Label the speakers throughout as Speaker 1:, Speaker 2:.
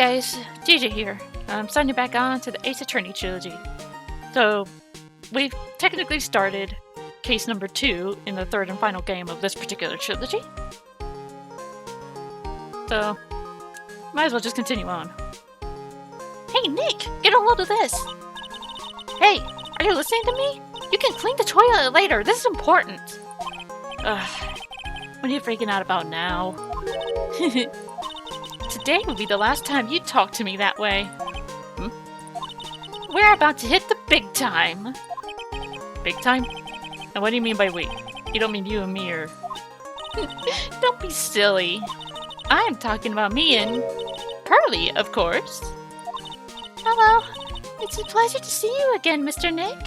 Speaker 1: guys, DJ here. I'm signing back on to the Attorney Trilogy. So, we've technically started case number 2 in the third and final game of this particular trilogy. So, might as well just continue on. Hey Nick, get a load of this! Hey, are you listening to me? You can clean the toilet later, this is important! Ugh, what are you freaking out about now? Today will be the last time you talk to me that way. We're about to hit the big time. Big time? And what do you mean by we? You don't mean you and me or... Don't be silly. I'm talking about me and... Pearly, of course. Hello. It's a pleasure to see you again, Mr. Nick.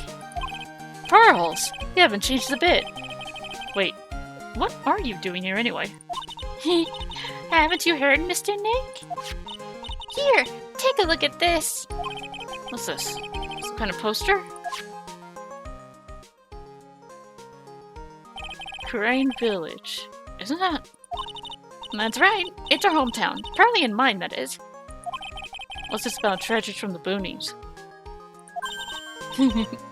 Speaker 1: Pearls! You haven't changed a bit. Wait, what are you doing here anyway? Haven't you heard, Mr. Nick? Here, take a look at this. What's this? Some kind of poster? Crane Village. Isn't that? That's right. It's our hometown. Pearly and mine, that is. What's this about treasures from the boonies?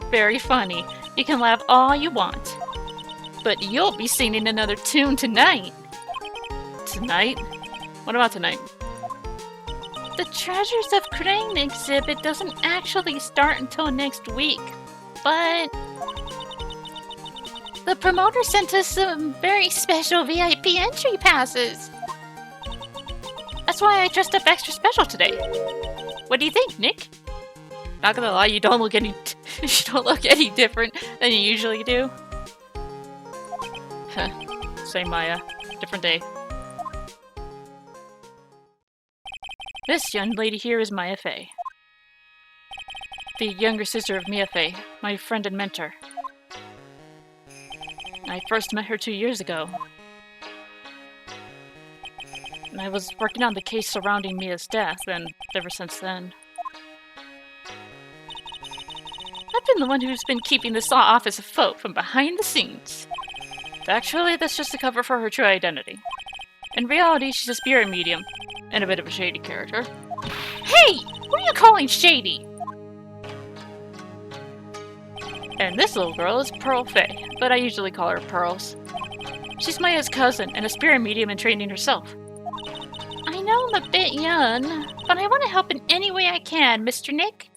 Speaker 1: Very funny. You can laugh all you want. But you'll be singing another tune tonight. Tonight? What about tonight? The Treasures of Crane exhibit doesn't actually start until next week, but the promoter sent us some very special VIP entry passes. That's why I dressed up extra special today. What do you think, Nick? Not gonna lie, you don't look any different than you usually do. Same Maya, different day. This young lady here is Maya Fey. The younger sister of Mia Fey, my friend and mentor. I first met her 2 years ago. And I was working on the case surrounding Mia's death, and ever since then. I've been the one who's been keeping this law office afloat from behind the scenes. Actually, that's just a cover for her true identity. In reality, she's a spirit medium, and a bit of a shady character. Hey! What are you calling shady? And this little girl is Pearl Fey, but I usually call her Pearls. She's Maya's cousin, and a spirit medium in training herself. I know I'm a bit young, but I want to help in any way I can, Mr. Nick.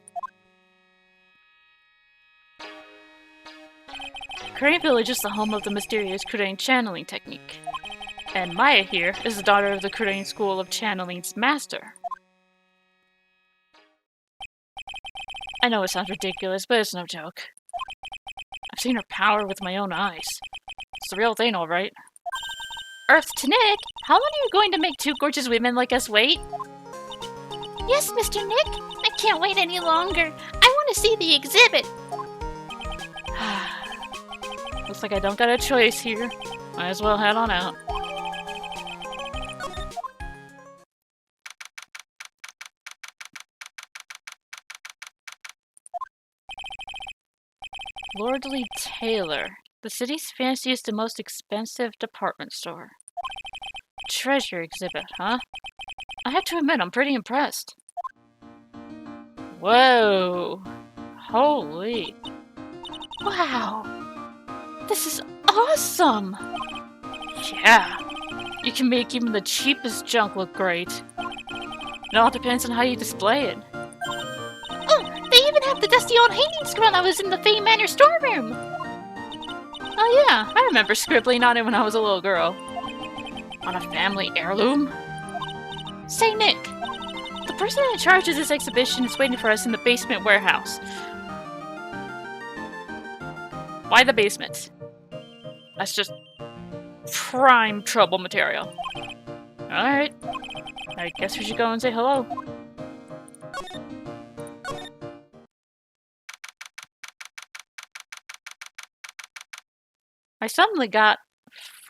Speaker 1: Crane Village is the home of the mysterious Crane channeling technique. And Maya here is the daughter of the Crane School of Channeling's master. I know it sounds ridiculous, but it's no joke. I've seen her power with my own eyes. It's the real thing, alright. Earth to Nick, how long are you going to make two gorgeous women like us wait? Yes, Mr. Nick, I can't wait any longer. I want to see the exhibit. Looks like I don't got a choice here. Might as well head on out. Lordly Taylor, the city's fanciest and most expensive department store. Treasure exhibit, huh? I have to admit, I'm pretty impressed. Whoa! Holy! Wow! This is awesome! Yeah! You can make even the cheapest junk look great. It all depends on how you display it. They even have the dusty old hanging scroll that was in the Fey Manor storeroom! Oh yeah, I remember scribbling on it when I was a little girl. On a family heirloom? Say Nick, the person in charge of this exhibition is waiting for us in the basement warehouse. Why the basement? That's just prime trouble material. Alright, I guess we should go and say hello. I suddenly got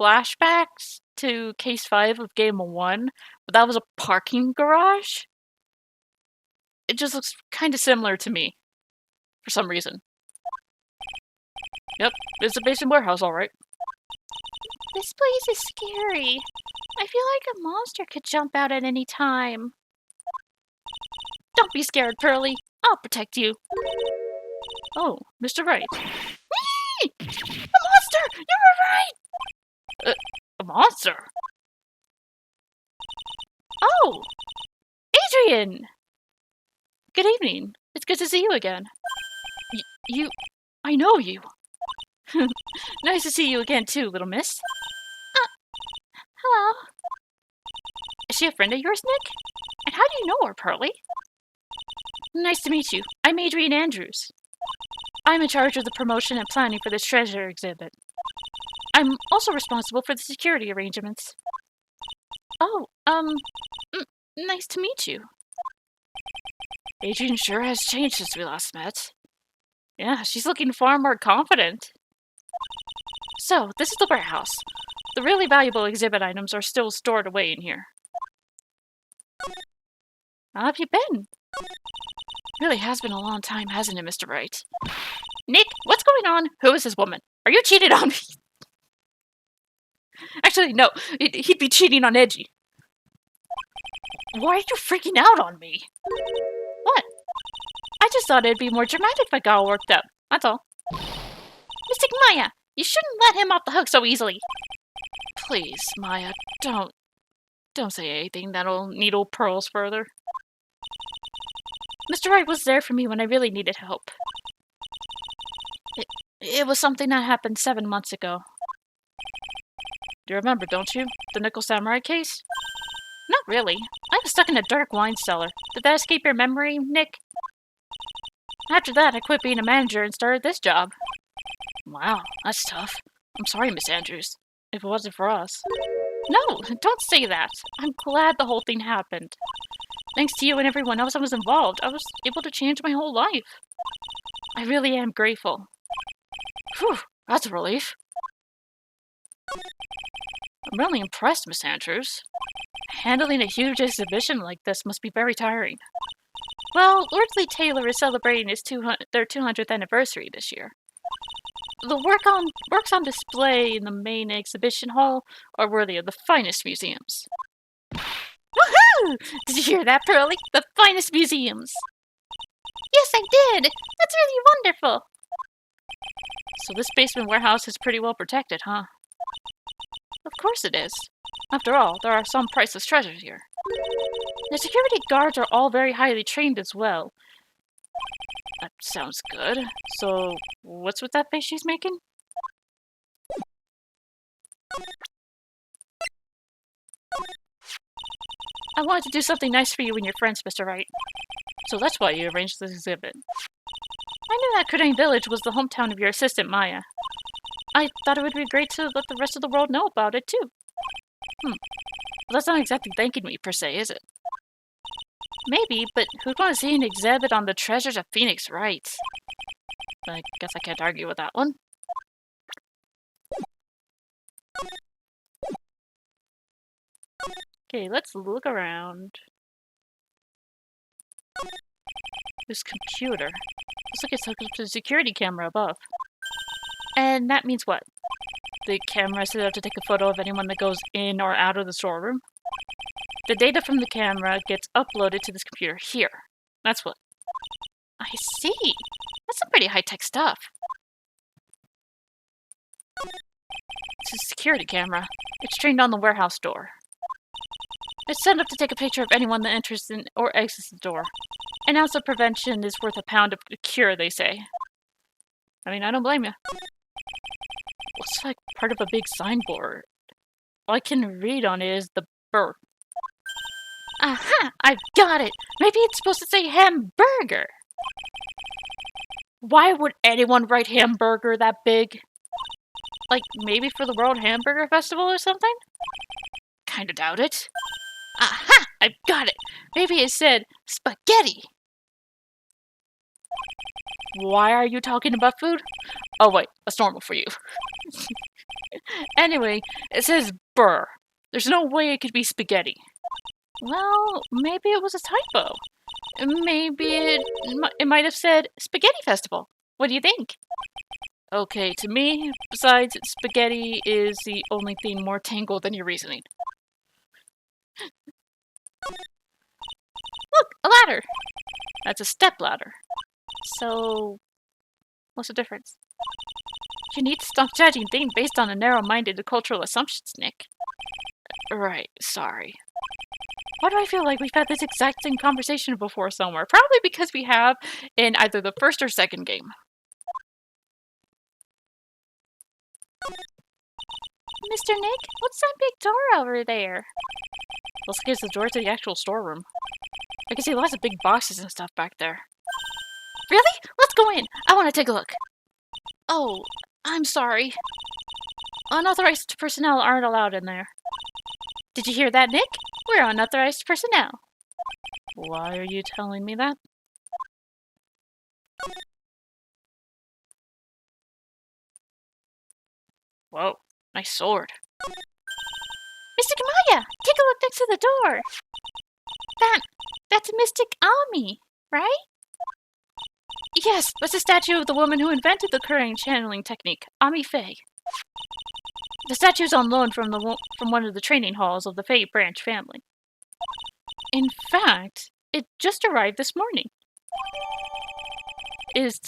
Speaker 1: flashbacks to Case 5 of Game 1, but that was a parking garage. It just looks kind of similar to me, for some reason. Yep, it's a basement warehouse, alright. This place is scary. I feel like a monster could jump out at any time. be scared, Pearly. I'll protect you. Oh, Mr. Wright. Whee! A monster! You were right! A monster? Oh! Adrian! Good evening. It's good to see you again. I know you. Nice to see you again too, little miss. Hello. Is she a friend of yours, Nick? And how do you know her, Pearly? Nice to meet you. I'm Adrian Andrews. I'm in charge of the promotion and planning for this treasure exhibit. I'm also responsible for the security arrangements. Oh, nice to meet you. Adrian sure has changed since we last met. Yeah, she's looking far more confident. So, this is the warehouse. The really valuable exhibit items are still stored away in here. How have you been? Really has been a long time, hasn't it, Mr. Wright? Nick, what's going on? Who is this woman? Are you cheating on me? Actually, no. He'd be cheating on Edgy. Why are you freaking out on me? What? I just thought it'd be more dramatic if I got all worked up. That's all. Mystic Maya, you shouldn't let him off the hook so easily. Please, Maya, don't say anything that'll needle pearls further. Mr. Wright was there for me when I really needed help. It was something that happened 7 months ago. You remember, don't you? The Nickel Samurai case? Not really. I was stuck in a dark wine cellar. Did that escape your memory, Nick? After that, I quit being a manager and started this job. Wow, that's tough. I'm sorry, Miss Andrews. If it wasn't for us. No, don't say that. I'm glad the whole thing happened. Thanks to you and everyone else that was involved, I was able to change my whole life. I really am grateful. Whew, that's a relief. I'm really impressed, Miss Andrews. Handling a huge exhibition like this must be very tiring. Well, Lordsley Taylor is celebrating their 200th anniversary this year. The works on display in the main exhibition hall are worthy of the finest museums. Woohoo! Did you hear that, Pearly? The finest museums! Yes, I did! That's really wonderful! So this basement warehouse is pretty well protected, huh? Of course it is. After all, there are some priceless treasures here. The security guards are all very highly trained as well. That sounds good. So, what's with that face she's making? I wanted to do something nice for you and your friends, Mr. Wright. So that's why you arranged this exhibit. I knew that Kudane Village was the hometown of your assistant, Maya. I thought it would be great to let the rest of the world know about it, too. Well, that's not exactly thanking me, per se, is it? Maybe, but who'd want to see an exhibit on the treasures of Phoenix Wright? I guess I can't argue with that one. Okay, let's look around. This computer. Looks like it's hooked up to the security camera above. And that means what? The camera is set up to take a photo of anyone that goes in or out of the storeroom. The data from the camera gets uploaded to this computer here. That's what. I see. That's some pretty high-tech stuff. It's a security camera. It's trained on the warehouse door. It's set up to take a picture of anyone that enters in or exits the door. An ounce of prevention is worth a pound of cure, they say. I mean, I don't blame you. Looks like part of a big signboard. All I can read on it is the bird. Aha! I've got it! Maybe it's supposed to say hamburger! Why would anyone write hamburger that big? Like, maybe for the World Hamburger Festival or something? Kinda doubt it. Aha! I've got it! Maybe it said spaghetti! Why are you talking about food? Oh wait, that's normal for you. Anyway, it says burr. There's no way it could be spaghetti. Well, maybe it was a typo. Maybe it might have said Spaghetti Festival. What do you think? Okay, to me, besides spaghetti is the only thing more tangled than your reasoning. Look, a ladder! That's a stepladder. So, what's the difference? You need to stop judging things based on a narrow-minded cultural assumptions, Nick. Right, sorry. Why do I feel like we've had this exact same conversation before somewhere? Probably because we have in either the first or second game. Mr. Nick, what's that big door over there? Looks like it's the door to the actual storeroom. I can see lots of big boxes and stuff back there. Really? Let's go in! I want to take a look. Oh, I'm sorry. Unauthorized personnel aren't allowed in there. Did you hear that, Nick? We're unauthorized personnel. Why are you telling me that? Whoa, nice sword. Mr. Kamaya, take a look next to the door. That's Mystic Atmey, right? Yes, that's a statue of the woman who invented the current channeling technique, Atmey Faye. The statue's on loan from one of the training halls of the Faye branch family. In fact, it just arrived this morning. Is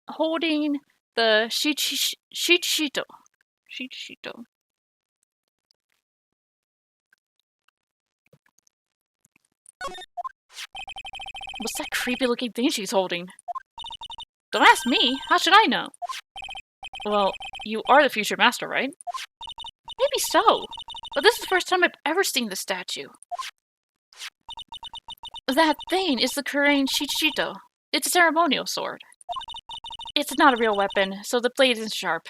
Speaker 1: holding the Shichito. What's that creepy looking thing she's holding? Don't ask me, how should I know? Well, you are the future master, right? Maybe so, but this is the first time I've ever seen the statue. That thing is the Kurain Shichito. It's a ceremonial sword. It's not a real weapon, so the blade isn't sharp.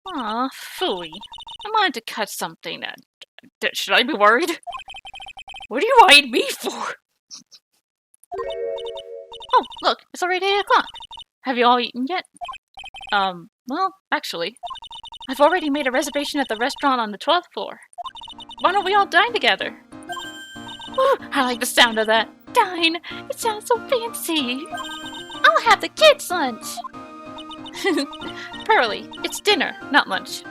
Speaker 1: Aw, phooey. I wanted to cut something. Should I be worried? What are you eyeing me for? Oh, look, it's already 8 o'clock. Have you all eaten yet? Well, actually, I've already made a reservation at the restaurant on the 12th floor. Why don't we all dine together? Ooh, I like the sound of that. Dine! It sounds so fancy. I'll have the kids' lunch. Pearly, it's dinner, not lunch.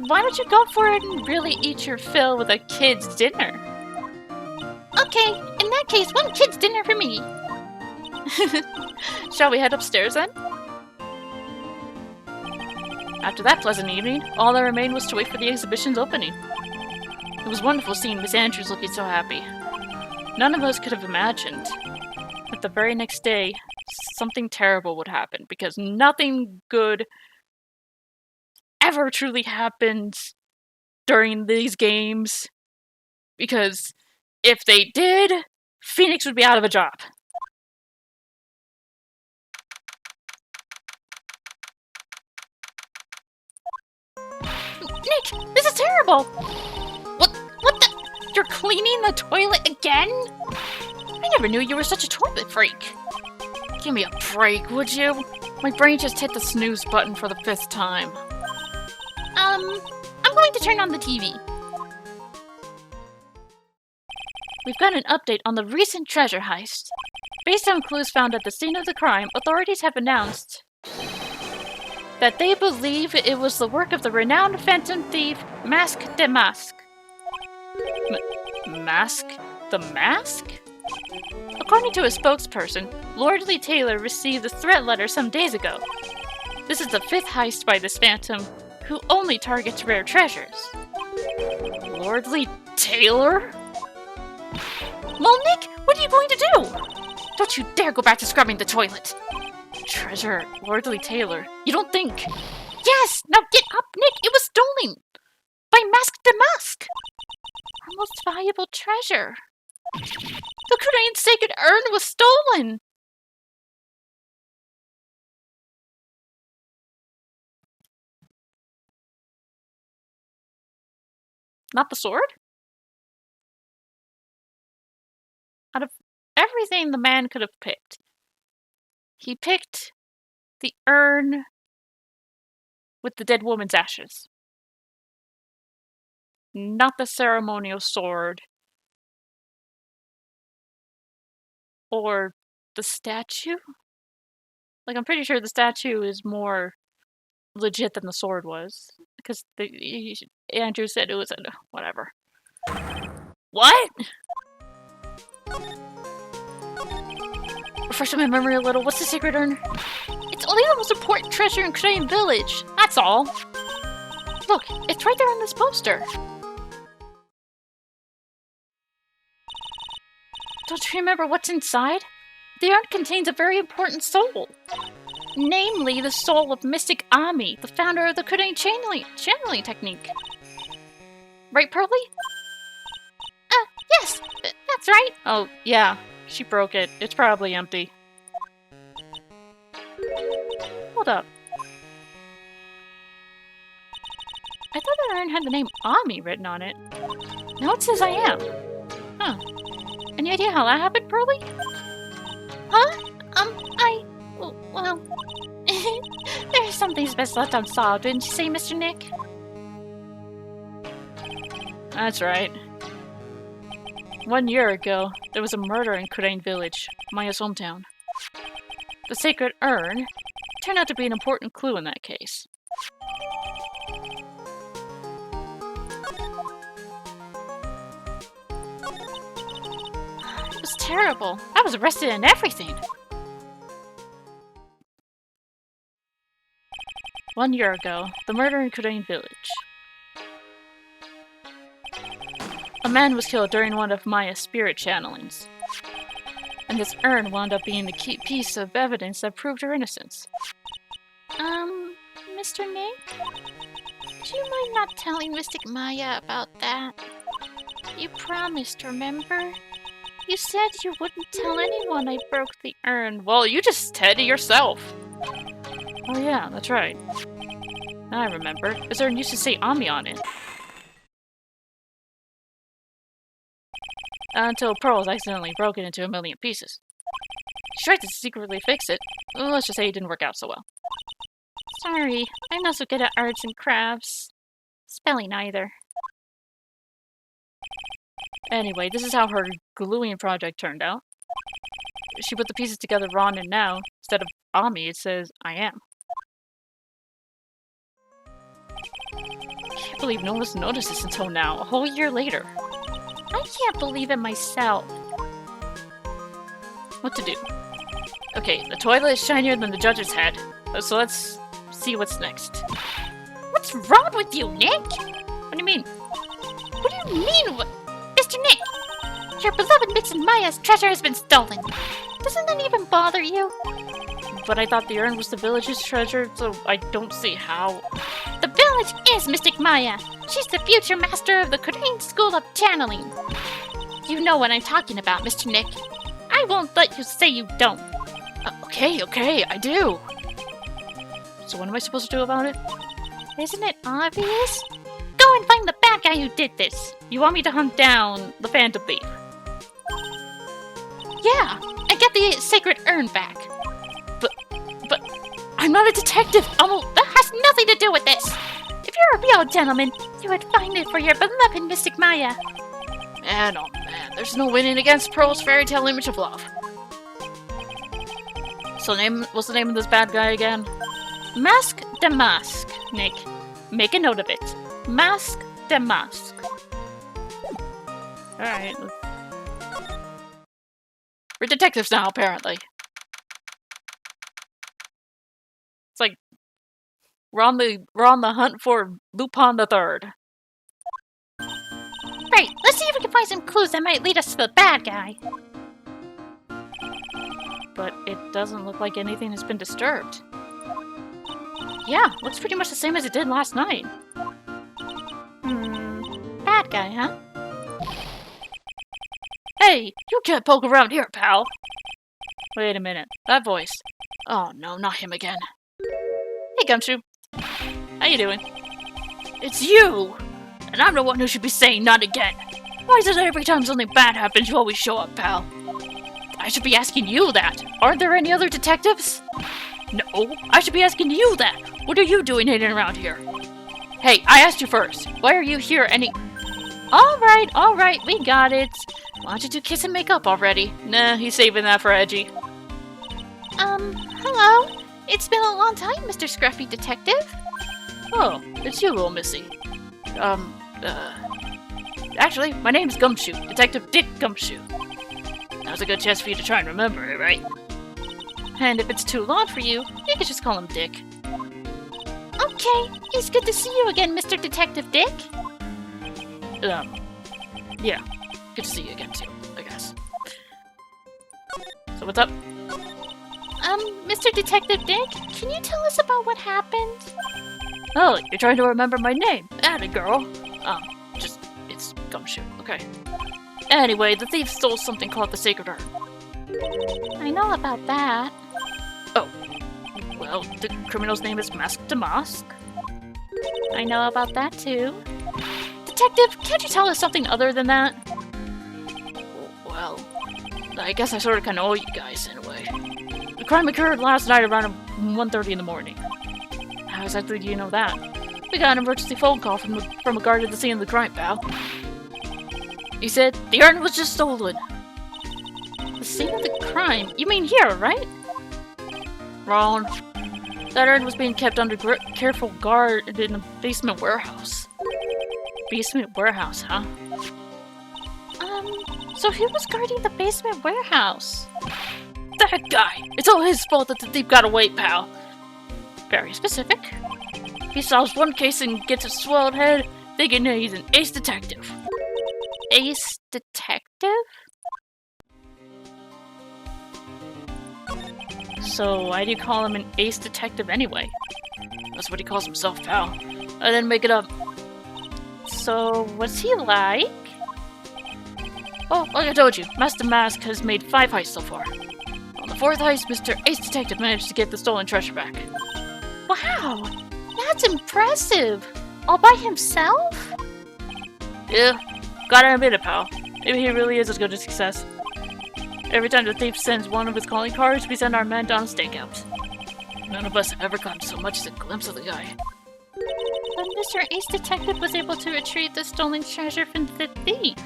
Speaker 1: Why don't you go for it and really eat your fill with a kid's dinner? Okay, in that case, one kid's dinner for me. Shall we head upstairs then? After that pleasant evening, all that remained was to wait for the exhibition's opening. It was wonderful seeing Miss Andrews looking so happy. None of us could have imagined that the very next day, something terrible would happen, because nothing good ever truly happens during these games. Because if they did, Phoenix would be out of a job. Nick, this is terrible! What the? You're cleaning the toilet again? I never knew you were such a toilet freak. Give me a break, would you? My brain just hit the snooze button for the 5th time. I'm going to turn on the TV. We've got an update on the recent treasure heist. Based on clues found at the scene of the crime, authorities have announced that they believe it was the work of the renowned phantom thief, deMasque. Mask? The Mask? According to a spokesperson, Lordly Taylor received a threat letter some days ago. This is the 5th heist by this phantom, who only targets rare treasures. Lordly Taylor? Well, Nick, what are you going to do? Don't you dare go back to scrubbing the toilet. Treasure, Lordly Taylor. You don't think... Yes! Now get up, Nick! It was stolen! By deMasque! Our most valuable treasure. The Korean's sacred urn was stolen! Not the sword? Out of everything the man could have picked, he picked the urn with the dead woman's ashes. Not the ceremonial sword. Or the statue? Like, I'm pretty sure the statue is more legit than the sword was. Because Andrew said it was whatever. What? refresh my memory a little. What's the secret urn? It's only the most important treasure in Crayon Village. That's all. Look, it's right there on this poster. Don't you remember what's inside? The urn contains a very important soul. Namely, the soul of Mystic Atmey, the founder of the Crayon channeling technique. Right, Pearly? Yes, that's right. Oh, yeah. She broke it. It's probably empty. Hold up. I thought that urn had the name Atmey written on it. Now it says I am. Huh. Any idea how that happened, Pearly? Huh? Well... There's something best left unsolved, didn't you say, Mr. Nick? That's right. 1 year ago, there was a murder in Crayon Village, Maya's hometown. The sacred urn turned out to be an important clue in that case. It was terrible. I was arrested and everything. 1 year ago, the murder in Crayon Village. A man was killed during one of Maya's spirit channelings. And this urn wound up being the key piece of evidence that proved her innocence. Mr. Nick? Do you mind not telling Mystic Maya about that? You promised, remember? You said you wouldn't tell anyone I broke the urn. Well, you just said it yourself. Oh yeah, that's right. I remember. This urn used to say Atmey on it. Until Pearls accidentally broke it into a million pieces. She tried to secretly fix it. Well, let's just say it didn't work out so well. Sorry, I'm not so good at arts and crafts. Spelling either. Anyway, this is how her gluing project turned out. She put the pieces together wrong, and now, instead of Atmey, it says I am. I can't believe no one's noticed this until now, a whole year later. I can't believe it myself. What to do? Okay, the toilet is shinier than the judge's head, so let's see what's next. What's wrong with you, Nick? What do you mean? What do you mean? Mr. Nick, your beloved Mix and Maya's treasure has been stolen. Doesn't that even bother you? But I thought the urn was the village's treasure, so I don't see how. The village is Mystic Maya. She's the future master of the Crayon School of Channeling. You know what I'm talking about, Mr. Nick. I won't let you say you don't. Okay, I do. So what am I supposed to do about it? Isn't it obvious? Go and find the bad guy who did this. You want me to hunt down the Phantom Thief? Yeah, and get the sacred urn back. But I'm not a detective. That has nothing to do with this. If you're a real gentleman, you would find it for your beloved Mystic Maya. And oh man, there's no winning against Pearl's fairy tale image of love. So what's the name of this bad guy again? Masque deMasque, Nick. Make a note of it. Masque deMasque. Alright. We're detectives now, apparently. It's like we're on the hunt for Lupin the Third. Right, let's see if we can find some clues that might lead us to the bad guy. But it doesn't look like anything has been disturbed. Yeah, looks pretty much the same as it did last night. Bad guy, huh? Hey, you can't poke around here, pal. Wait a minute, that voice. Oh no, not him again. Hey, Gumshoe. How you doing? It's you! And I'm the one who should be saying not again. Why is it every time something bad happens you always show up, pal? I should be asking you that. Aren't there any other detectives? No, I should be asking you that. What are you doing hanging around here? Hey, I asked you first. Why are you here Alright, we got it. Why don't you do kiss and make up already? Nah, he's saving that for Edgy.
Speaker 2: Hello? It's been a long time, Mr. Scruffy Detective.
Speaker 1: Oh, it's you, little missy. Actually, my name's Gumshoe, Detective Dick Gumshoe. Now's a good chance for you to try and remember it, right? And if it's too long for you, you can just call him Dick.
Speaker 2: Okay, it's good to see you again, Mr. Detective Dick.
Speaker 1: Yeah. Good to see you again, too, I guess. So what's up?
Speaker 2: Mr. Detective Dick, can you tell us about what happened?
Speaker 1: Oh, you're trying to remember my name. Atta girl. It's Gumshoe, okay. Anyway, the thief stole something called the Sacred Urn.
Speaker 2: I know about that.
Speaker 1: Oh, well, the criminal's name is deMasque.
Speaker 2: I know about that too.
Speaker 1: Detective, can't you tell us something other than that? Well, I guess I sort of kind of owe you guys in a way. The crime occurred last night around 1:30 in the morning. How exactly do you know that? We got an emergency phone call from a guard at the scene of the crime, pal. He said the urn was just stolen.
Speaker 2: The scene of the crime? You mean here, right?
Speaker 1: Wrong. That urn was being kept under careful guard in a basement warehouse. Basement warehouse, huh?
Speaker 2: So who was guarding the basement warehouse?
Speaker 1: That guy! It's all his fault that the thief got away, pal.
Speaker 2: Very specific.
Speaker 1: He solves one case and gets a swelled head, thinking that he's an ace detective.
Speaker 2: Ace detective?
Speaker 1: So why do you call him an ace detective anyway? That's what he calls himself, pal. I didn't make it up.
Speaker 2: So what's he like?
Speaker 1: Oh, like I told you, deMasque has made 5 heists so far. On the 4th heist, Mr. Ace Detective managed to get the stolen treasure back.
Speaker 2: Wow! That's impressive! All by himself?
Speaker 1: Yeah, gotta admit it, pal. Maybe he really is as good a success. Every time the thief sends one of his calling cards, we send our men down a stakeout. None of us have ever gotten so much as a glimpse of the guy.
Speaker 2: But Mr. Ace Detective was able to retrieve the stolen treasure from the thief.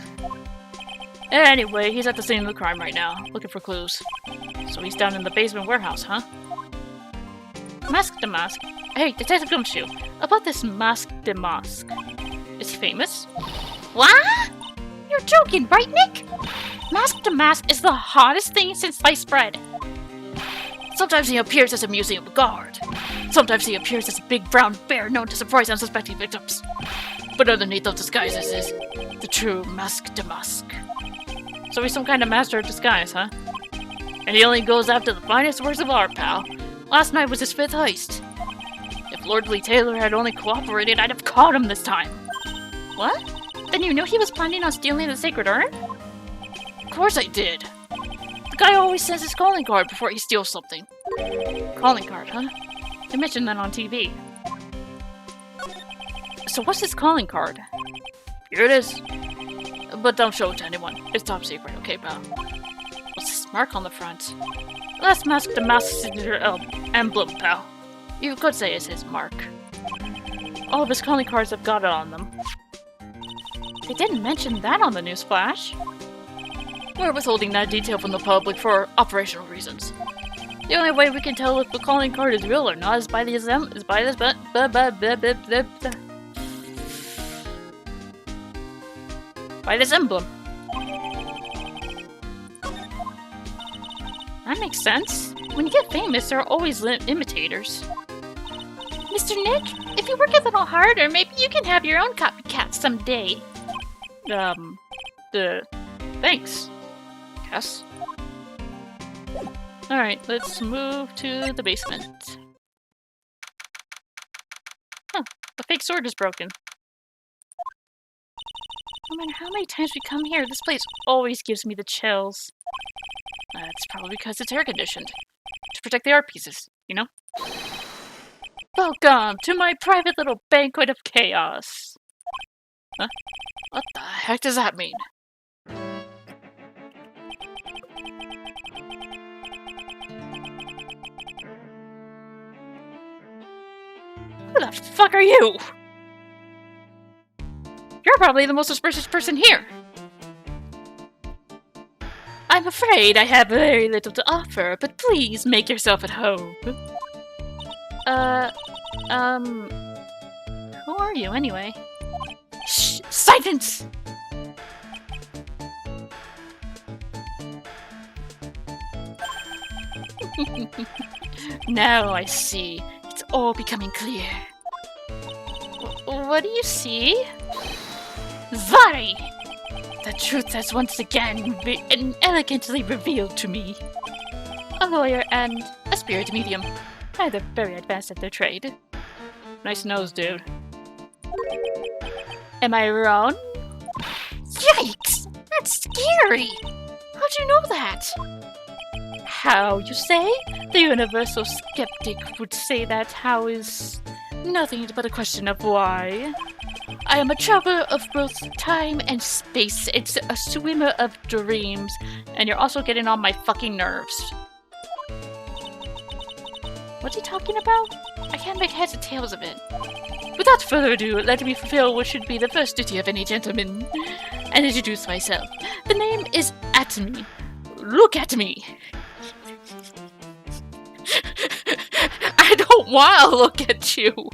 Speaker 1: Anyway, he's at the scene of the crime right now, looking for clues. So he's down in the basement warehouse, huh?
Speaker 2: deMasque.
Speaker 1: Hey, Detective Gumshoe, about this deMasque. Is he famous?
Speaker 2: What? You're joking, right, Nick? deMasque is the hottest thing since sliced bread.
Speaker 1: Sometimes he appears as a museum guard. Sometimes he appears as a big brown bear known to surprise unsuspecting victims. But underneath those disguises is the true deMasque. So he's some kind of master of disguise, huh? And he only goes after the finest works of art, pal. Last night was his 5th heist. If Lord Lee Taylor had only cooperated, I'd have caught him this time.
Speaker 2: What? Then you knew he was planning on stealing the Sacred Urn?
Speaker 1: Of course I did. The guy always sends his calling card before he steals something. Calling card, huh? They mentioned that on TV. So what's this calling card? Here it is. But don't show it to anyone. It's top secret, okay, pal? What's this mark on the front? That's deMasque's emblem, pal. You could say it's his mark. All of his calling cards have got it on them.
Speaker 2: They didn't mention that on the news flash.
Speaker 1: We're withholding that detail from the public for operational reasons. The only way we can tell if the calling card is real or not is by this emblem.
Speaker 2: That makes sense. When you get famous, there are always imitators. Mr. Nick, if you work a little harder, maybe you can have your own copycat someday.
Speaker 1: Thanks. Yes. Alright, let's move to the basement. Huh, the fake sword is broken.
Speaker 2: No matter how many times we come here, this place always gives me the chills.
Speaker 1: That's probably because it's air conditioned. To protect the art pieces, you know? Welcome to my private little banquet of chaos. Huh? What the heck does that mean? Who the fuck are you? You're probably the most suspicious person here. I'm afraid I have very little to offer, but please make yourself at home.
Speaker 2: Who are you anyway?
Speaker 1: Shh! Silence! Now I see. It's all becoming clear.
Speaker 2: What do you see?
Speaker 1: Vari! The truth has once again been elegantly revealed to me.
Speaker 2: A lawyer and a spirit medium.
Speaker 1: Neither very advanced at their trade. Nice nose, dude. Am I wrong?
Speaker 2: Yikes! That's scary! How'd you know that?
Speaker 1: How, you say? The universal skeptic would say that how is nothing but a question of why. I am a traveler of both time and space. It's a swimmer of dreams. And you're also getting on my fucking nerves.
Speaker 2: What's he talking about? I can't make heads or tails of it.
Speaker 1: Without further ado, let me fulfill what should be the first duty of any gentleman, and introduce myself. The name is Atmey. Look at me! I don't want to look at you!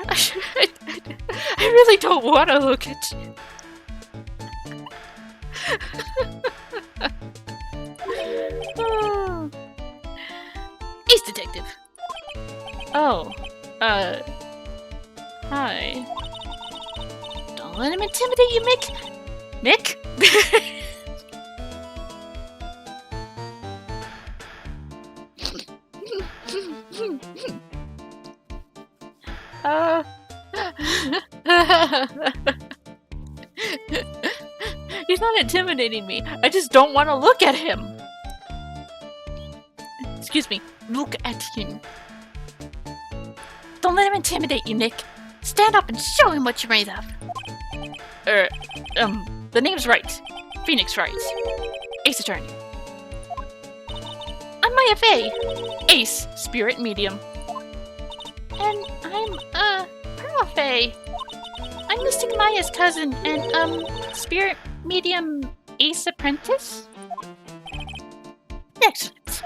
Speaker 1: I really don't want to look at you.
Speaker 2: Ace Detective.
Speaker 1: Oh, hi.
Speaker 2: Don't let him intimidate you, Mick.
Speaker 1: Mick? He's not intimidating me. I just don't want to look at him. Excuse me. Look at him.
Speaker 2: Don't let him intimidate you, Nick. Stand up and show him what you're made of.
Speaker 1: The name's Wright. Phoenix Wright. Ace Attorney.
Speaker 2: I'm Maya Faye.
Speaker 1: Ace, Spirit Medium.
Speaker 2: And I'm, Pearl Faye. I'm Mystic Maya's cousin and, Spirit Medium Ace Apprentice?
Speaker 1: Excellent.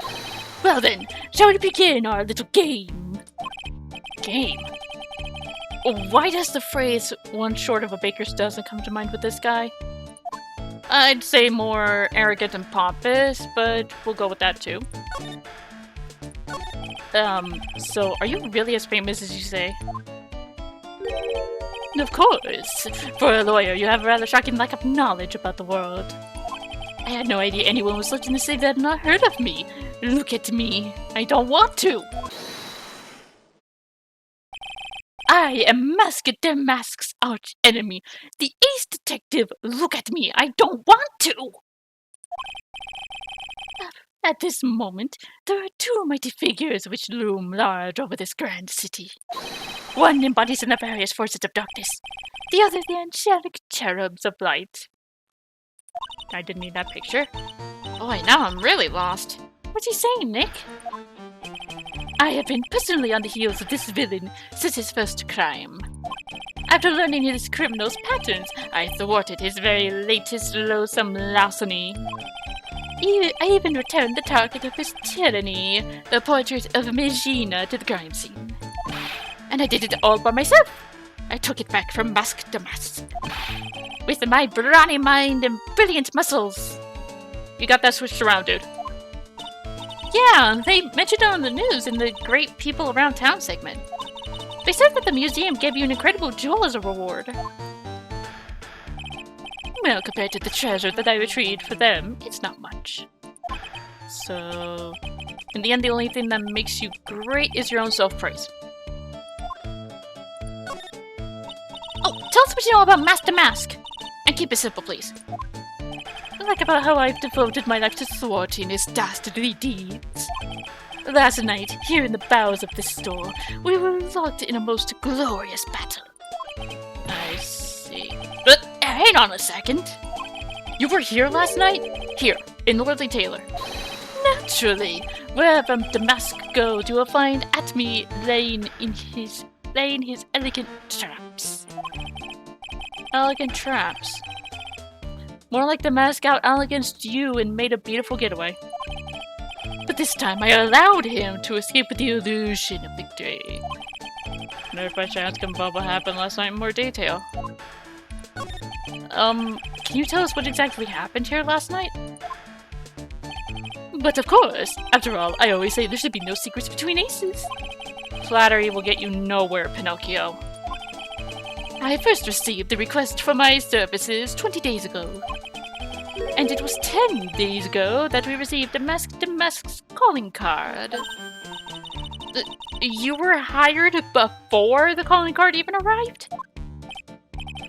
Speaker 1: Well then, shall we begin our little game? Game? Why does the phrase one short of a baker's dozen come to mind with this guy? I'd say more arrogant and pompous, but we'll go with that too. So are you really as famous as you say? Of course. For a lawyer, you have a rather shocking lack of knowledge about the world. I had no idea anyone was looking to say they had not heard of me. Look at me. I don't want to. I am Mask deMasque's arch enemy, the Ace Detective. Look at me. I don't want to. At this moment, there are two mighty figures which loom large over this grand city. One embodies the nefarious forces of darkness, the other the angelic cherubs of light. I didn't need that picture.
Speaker 2: Boy, now I'm really lost.
Speaker 1: What's he saying, Nick? I have been personally on the heels of this villain since his first crime. After learning his criminal's patterns, I thwarted his very latest loathsome larceny. I even returned the target of his tyranny, the portrait of Megina, to the crime scene. And I did it all by myself. I took it back from Mask deMasque. With my brawny mind and brilliant muscles. You got that switched around, dude. Yeah, they mentioned it on the news in the Great People Around Town segment. They said that the museum gave you an incredible jewel as a reward. Well, compared to the treasure that I retrieved for them, it's not much. So, in the end, the only thing that makes you great is your own self-praise. Oh, tell us what you know about Mask deMasque! And keep it simple, please. Like about how I've devoted my life to thwarting his dastardly deeds. Last night, here in the bowels of this store, we were locked in a most glorious battle. I see. But hang on a second. You were here last night? Here, in Lordly Taylor. Naturally. Wherever deMasque goes, you will find Atmey laying his elegant traps. Elegant traps. More like deMasque out eleganced you and made a beautiful getaway. But this time I allowed him to escape with the illusion of victory. Wonder if by chance can Bubba happen last night in more detail. can you tell us what exactly happened here last night? But of course! After all, I always say there should be no secrets between aces. Flattery will get you nowhere, Pinocchio. I first received the request for my services 20 days ago. And it was 10 days ago that we received deMasque's calling card. You were hired before the calling card even arrived?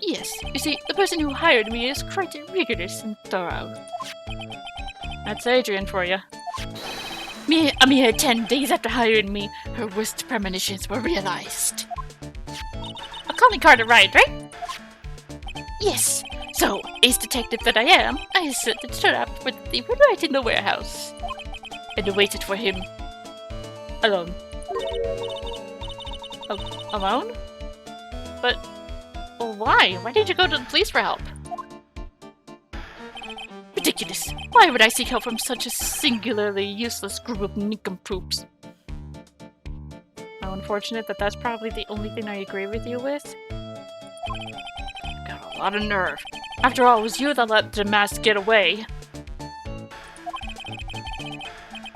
Speaker 1: Yes, you see, the person who hired me is quite rigorous and thorough. That's Adrian for you. A mere 10 days after hiring me, her worst premonitions were realized. A calling card arrived, right? Yes. So, ace detective that I am, I set the trap for the thief right in the warehouse. And waited for him. Alone. Alone? But why? Why didn't you go to the police for help? Ridiculous. Why would I seek help from such a singularly useless group of nincompoops? How unfortunate that that's probably the only thing I agree with you with. Got a lot of nerve. After all, it was you that let deMasque get away.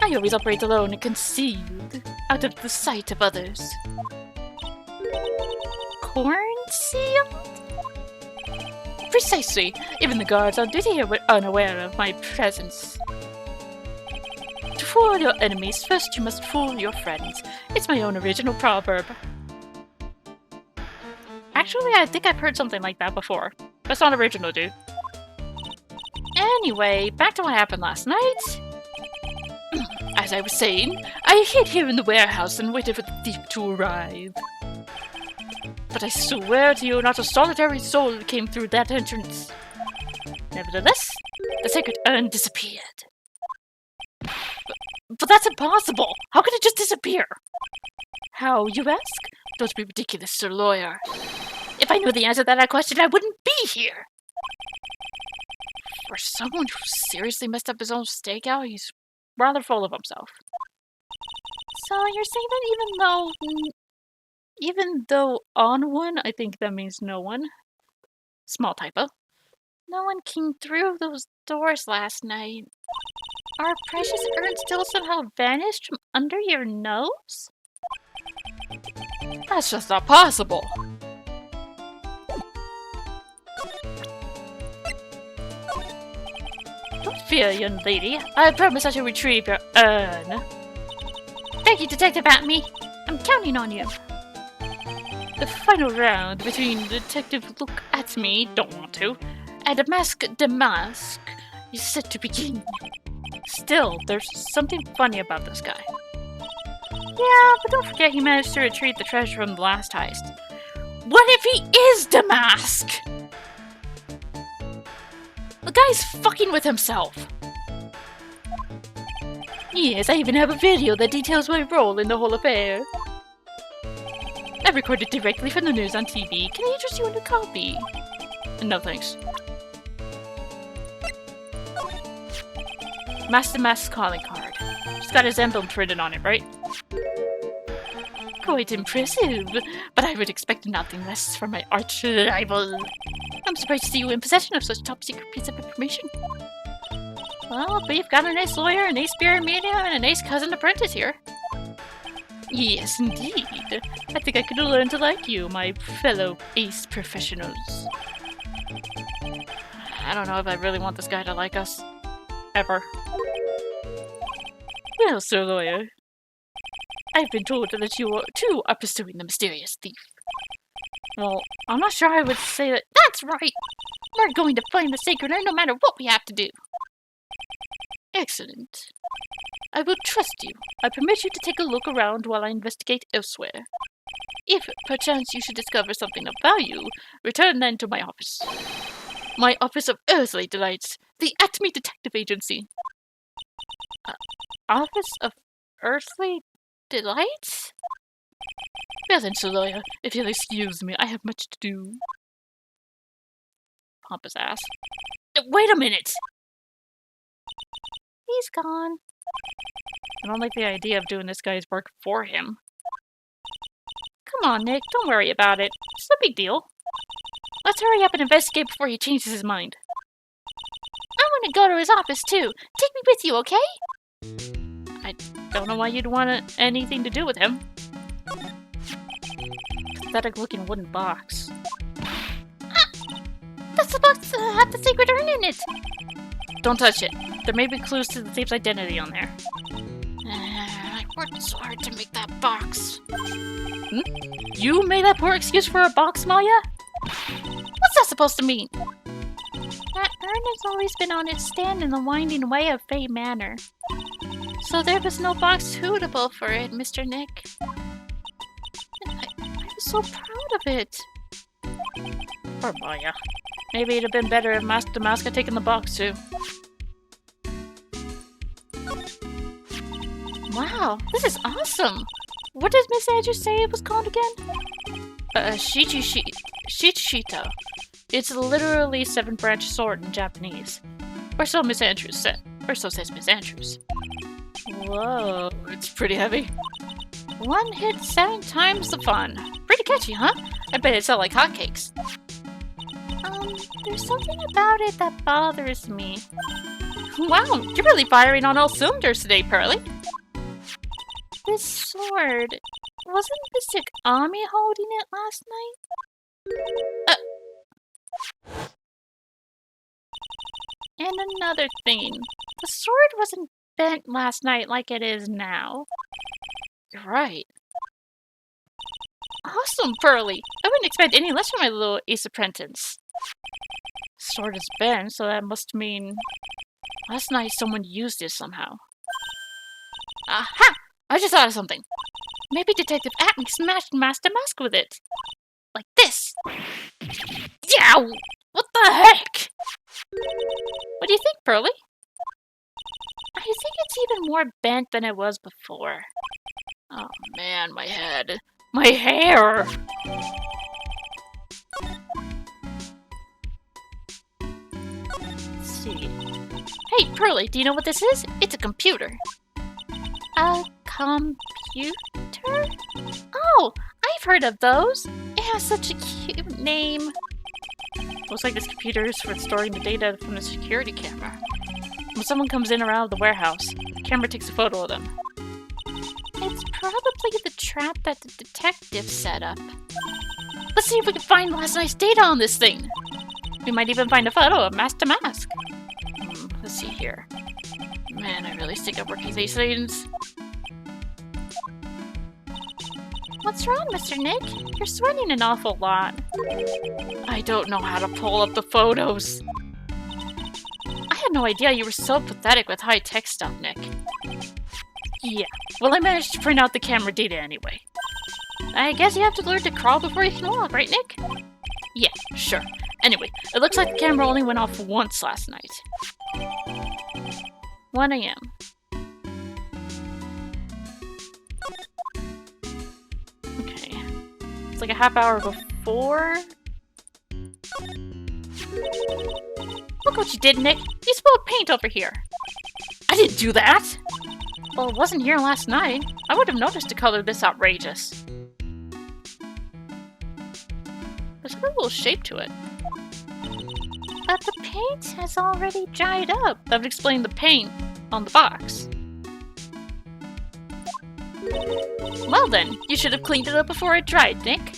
Speaker 1: I always operate alone and concealed, out of the sight of others. Concealed? Precisely. Even the guards on duty here were unaware of my presence. To fool your enemies, first you must fool your friends. It's my own original proverb. Actually, I think I've heard something like that before. That's not original, dude. Anyway, back to what happened last night. As I was saying, I hid here in the warehouse and waited for the thief to arrive. But I swear to you, not a solitary soul came through that entrance. Nevertheless, the sacred urn disappeared. But that's impossible! How could it just disappear? How, you ask? Don't be ridiculous, Sir Lawyer. If I knew the answer to that question, I wouldn't be here! For someone who seriously messed up his own stakeout, he's rather full of himself. So you're saying that even though on one, I think that means no one. Small typo. No one came through those doors last night. Our precious urn still somehow vanished from under your nose? That's just not possible. Don't fear, young lady. I promise I shall retrieve your urn. Thank you, Detective Atmey. I'm counting on you. The final round between Detective Look Atmey, don't want to, and deMasque is set to begin. Still, there's something funny about this guy. Yeah, but don't forget he managed to retrieve the treasure from the last heist. What if he is deMasque? The guy's fucking with himself. Yes, I even have a video that details my role in the whole affair. I recorded directly from the news on TV. Can I interest you in a copy? No thanks. deMasque's calling card. It's got his emblem printed on it, right? Quite impressive, but I would expect nothing less from my arch rival. I'm surprised to see you in possession of such top secret piece of information. Well, but you've got an ace lawyer, an ace spirit medium, and an ace cousin apprentice here. Yes, indeed. I think I could learn to like you, my fellow ace professionals. I don't know if I really want this guy to like us. Ever. Well, Sir Lawyer, I've been told that you too are pursuing the mysterious thief. Well, I'm not sure I would say that. That's right! We're going to find the sacred urn no matter what we have to do. Excellent. I will trust you. I permit you to take a look around while I investigate elsewhere. If, perchance, you should discover something of value, return then to my office. My Office of Earthly Delights, the Atmey Detective Agency. Office of Earthly Delights? Well then, Sir Lawyer, if you'll excuse me, I have much to do. Pompous ass. Wait a minute! He's gone. I don't like the idea of doing this guy's work for him. Come on, Nick, don't worry about it. It's no big deal. Let's hurry up and investigate before he changes his mind.
Speaker 2: I want to go to his office too. Take me with you, okay?
Speaker 1: I don't know why you'd want anything to do with him. Pathetic looking wooden box.
Speaker 2: That's the box that had the secret urn in it.
Speaker 1: Don't touch it. There may be clues to the thief's identity on there.
Speaker 2: I worked so hard to make that box.
Speaker 1: You made that poor excuse for a box, Maya?
Speaker 2: What's that supposed to mean? That urn has always been on its stand in the winding way of Fay Manor. So there was no box suitable for it, Mr. Nick. I was so proud of it.
Speaker 1: Poor Maya. Maybe it'd have been better if deMasque had taken the box too.
Speaker 2: Wow, this is awesome! What did Miss Andrews say it was called again?
Speaker 1: Shichito. It's literally 7-branch sword in Japanese. Or so Miss Andrews said. Or so says Miss Andrews. Whoa, it's pretty heavy.
Speaker 2: One hit 7 times the fun. Pretty catchy, huh?
Speaker 1: I bet it sell like hotcakes.
Speaker 2: There's something about it that bothers me.
Speaker 1: Wow, you're really firing on all cylinders today, Pearly.
Speaker 2: This sword, wasn't Mr. Atmey holding it last night? And another thing, the sword wasn't bent last night like it is now.
Speaker 1: You're right.
Speaker 2: Awesome, Pearly! I wouldn't expect any less from my little ace apprentice.
Speaker 1: Sword is bent, so that must mean last night someone used it somehow.
Speaker 2: Aha! I just thought of something. Maybe Detective Atmey smashed deMasque with it. Like this. Yeah! What the heck? What do you think, Pearly? I think it's even more bent than it was before.
Speaker 1: Oh man, my head. My hair!
Speaker 2: Let's see. Hey, Pearly, do you know what this is? It's a computer. A computer? Oh, I've heard of those. It has such a cute name.
Speaker 1: Looks like this computer is for storing the data from the security camera. When someone comes in or out of the warehouse, the camera takes a photo of them.
Speaker 2: It's probably the trap that the detective set up. Let's see if we can find last night's data on this thing.
Speaker 1: We might even find a photo of deMasque. Let's see here. Man, I really stink at working these things.
Speaker 2: What's wrong, Mr. Nick? You're sweating an awful lot.
Speaker 1: I don't know how to pull up the photos.
Speaker 2: I had no idea you were so pathetic with high-tech stuff, Nick.
Speaker 1: Yeah, well I managed to print out the camera data anyway.
Speaker 2: I guess you have to learn to crawl before you can walk, right, Nick?
Speaker 1: Yeah, sure. Anyway, it looks like the camera only went off once last night. 1 a.m. Okay. It's like a half hour before.
Speaker 2: Look what you did, Nick. You spilled paint over here.
Speaker 1: I didn't do that!
Speaker 2: Well, it wasn't here last night. I would have noticed a color this outrageous.
Speaker 1: There's a little shape to it.
Speaker 2: But the paint has already dried up.
Speaker 1: That would explain the paint on the box.
Speaker 2: Well then, you should have cleaned it up before it dried, Nick.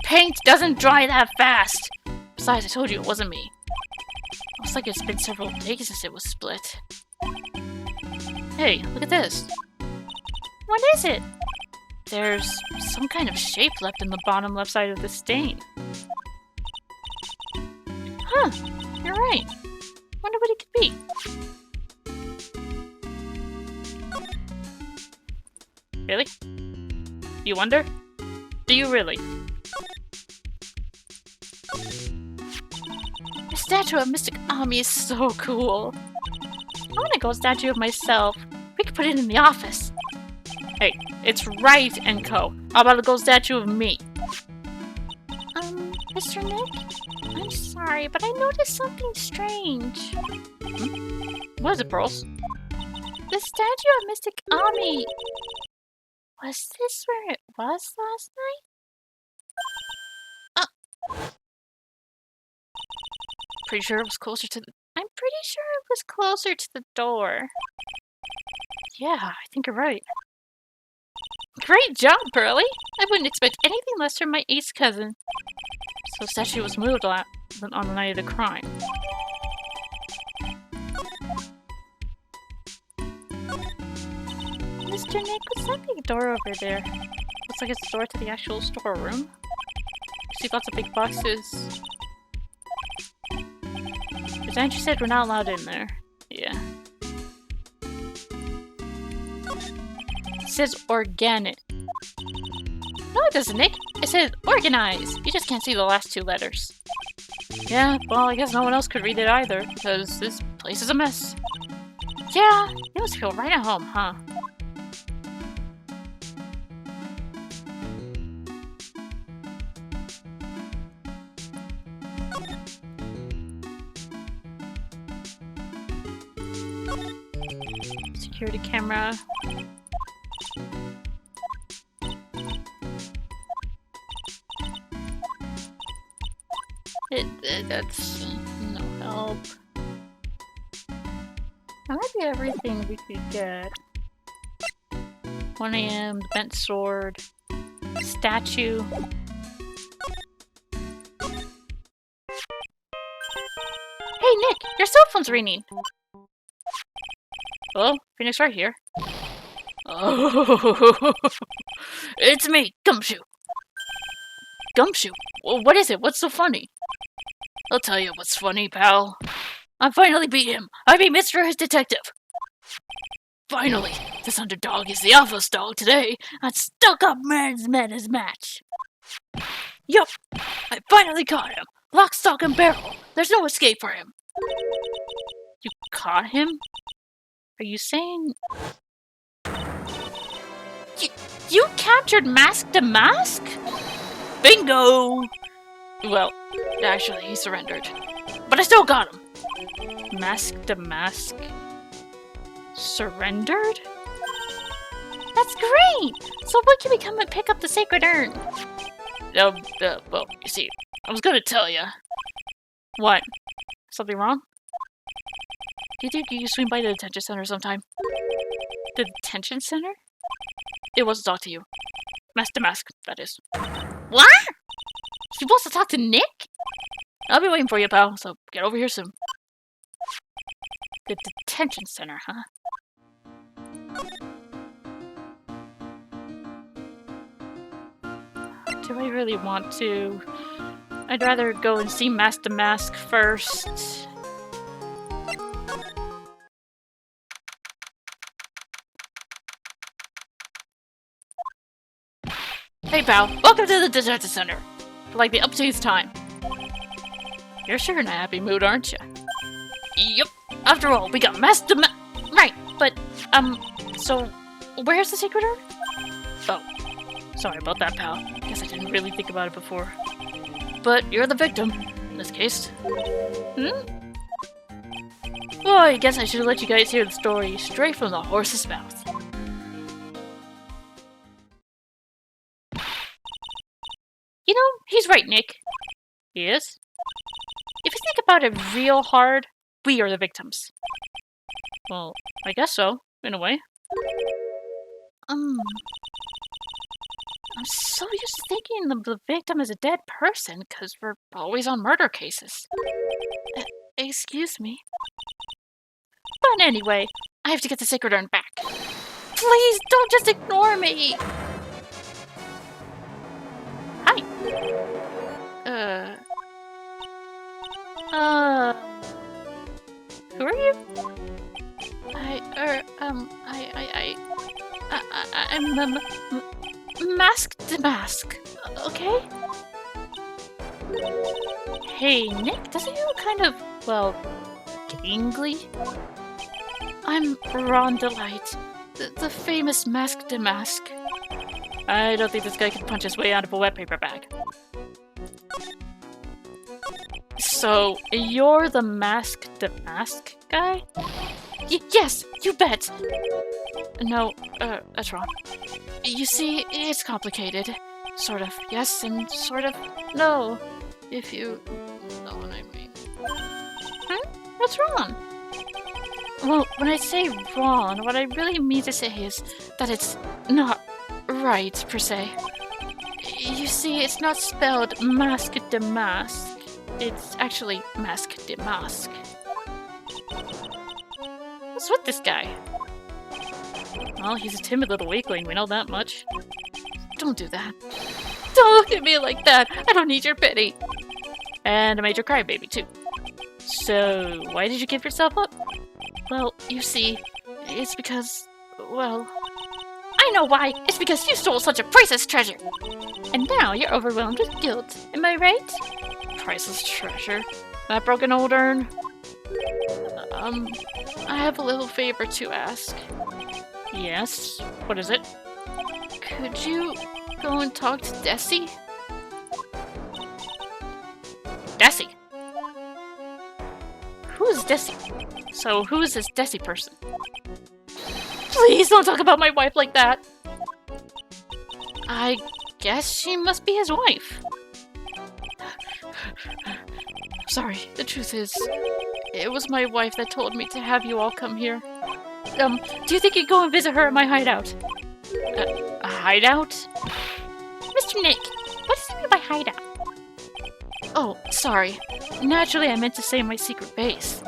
Speaker 1: Paint doesn't dry that fast! Besides, I told you it wasn't me. Looks like it's been several days since it was split. Hey, look at this.
Speaker 2: What is it?
Speaker 1: There's some kind of shape left in the bottom left side of the stain.
Speaker 2: Huh, you're right. Wonder what it could be.
Speaker 1: Really? You wonder? Do you really?
Speaker 2: The statue of Mr. Atmey is so cool. I want a gold statue of myself. We could put it in the office.
Speaker 1: Hey, it's Wright and Co. How about a gold statue of me?
Speaker 2: Mr. Nick? I'm sorry, but I noticed something strange.
Speaker 1: What is it, Pearls?
Speaker 2: The statue of Mr. Atmey. Was this where it was last night?
Speaker 1: pretty sure it was closer to the... I'm pretty sure it was closer to the door. Yeah, I think you're right. Great job, Pearly! I wouldn't expect anything less from my ace cousin. So statue was moved on the night of the crime. Mr. Nick, what's that big door over there? Looks like it's the door to the actual storeroom. See lots of big boxes. But Andrew said we're not allowed in there. Yeah. It says organic. No, it doesn't, Nick. It says organize. You just can't see the last 2 letters. Yeah, well, I guess no one else could read it either, because this place is a mess. Yeah, you must feel right at home, huh? Security camera. That's no help. That might be everything we could get. 1 AM, the bent sword, statue. Hey Nick, your cell phone's ringing. Hello, Phoenix Wright here. Oh, it's me, Gumshoe. Gumshoe? Well, what is it? What's so funny? I'll tell you what's funny, pal. I finally beat him. I beat Mr. His detective. Finally, this underdog is the alpha dog today. I stuck up man's his match. Yup, I finally caught him. Lock, stock, and barrel. There's no escape for him. You caught him? Are you saying... You captured deMasque? Bingo! Well, actually, he surrendered. But I still got him. deMasque? Surrendered? That's great! So when can we come and pick up the sacred urn? Well, you see, I was gonna tell you. What? Something wrong? Do you think you can swing by the detention center sometime? The detention center? It wants to talk to you. deMasque, that is. What? He wants to talk to Nick? I'll be waiting for you, pal, so get over here soon. The detention center, huh? Do I really want to? I'd rather go and see deMasque first. Hey pal, welcome to the detention center. For like the updates time. You're sure in a happy mood, aren't you? Yep. After all, we got deMasque. Right, but so where's the secret urn? Oh, sorry about that, pal. Guess I didn't really think about it before. But you're the victim in this case. Well, I guess I should let you guys hear the story straight from the horse's mouth. You know, he's right, Nick. He is? If you think about it real hard, we are the victims. Well, I guess so, in a way. I'm so used to thinking the victim is a dead person, because we're always on murder cases. Excuse me? But anyway, I have to get the sacred urn back. Please, don't just ignore me! Hi. Who are you? I'm deMasque, okay? Hey, Nick, doesn't he look kind of, well, gangly? I'm Ron Delight, the famous deMasque. I don't think this guy can punch his way out of a wet paper bag. So, you're the deMasque guy? Yes, you bet! No, that's wrong. You see, it's complicated. Sort of yes and sort of no, if you know what I mean. What's wrong? Well, when I say wrong, what I really mean to say is that it's not right, per se. You see, it's not spelled masque deMasque. It's actually masque deMasque. What's with this guy? Well, he's a timid little weakling, we know that much. Don't do that. Don't look at me like that! I don't need your pity! And a major crybaby, too. So, why did you give yourself up? Well, you see, it's because, well... I know why! It's because you stole such a priceless treasure! And now you're overwhelmed with guilt, am I right? Priceless treasure? That broken old urn? I have a little favor to ask. Yes? What is it? Could you go and talk to Desi? Desi? Who is Desi? So who is this Desi person? Please don't talk about my wife like that! I guess she must be his wife. Sorry, the truth is, it was my wife that told me to have you all come here. Do you think you'd go and visit her at my hideout? A hideout? Mr. Nick, what does he mean by hideout? Oh, sorry. Naturally, I meant to say my secret base.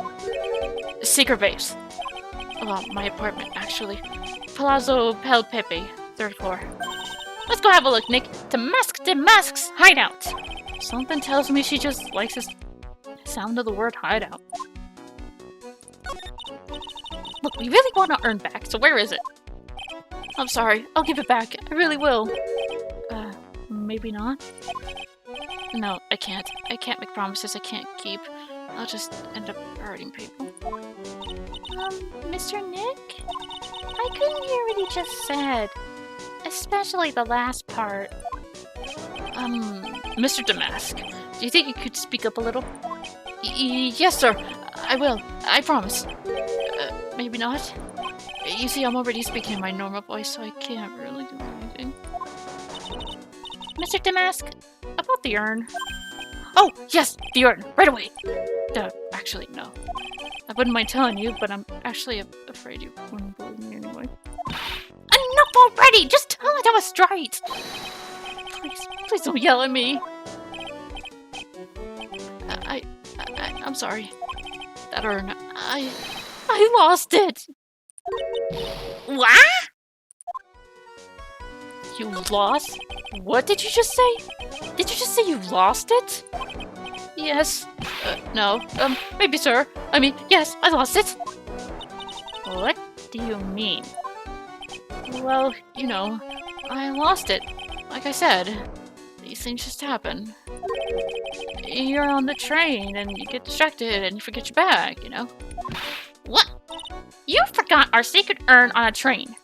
Speaker 1: Secret base. Well, my apartment, actually. Palazzo Pel Pepe, 3rd floor. Let's go have a look, Nick. deMasque's hideout. Something tells me she just likes the sound of the word hideout. Look, we really want to earn back, so where is it? I'm sorry, I'll give it back. I really will. Maybe not? No, I can't. I can't make promises I can't keep. I'll just end up hurting people. Mr. Nick? I couldn't hear what he just said. Especially the last part. Mr. deMasque, do you think you could speak up a little? Yes, sir. I will. I promise. Maybe not. You see, I'm already speaking in my normal voice, so I can't really do anything. Mr. deMasque, about the urn. Oh, yes, the urn, right away. Actually, no. I wouldn't mind telling you, but I'm actually afraid you wouldn't believe me anyway. Enough already! Just tell it I was right! Please don't yell at me. I'm sorry. That urn, I lost it! What? You lost? What did you just say? Did you just say you lost it? Yes. No. Maybe, sir. I mean, yes, I lost it. What do you mean? Well, you know, I lost it. Like I said, these things just happen. You're on the train and you get distracted and you forget your bag, you know? What? You forgot our secret urn on a train.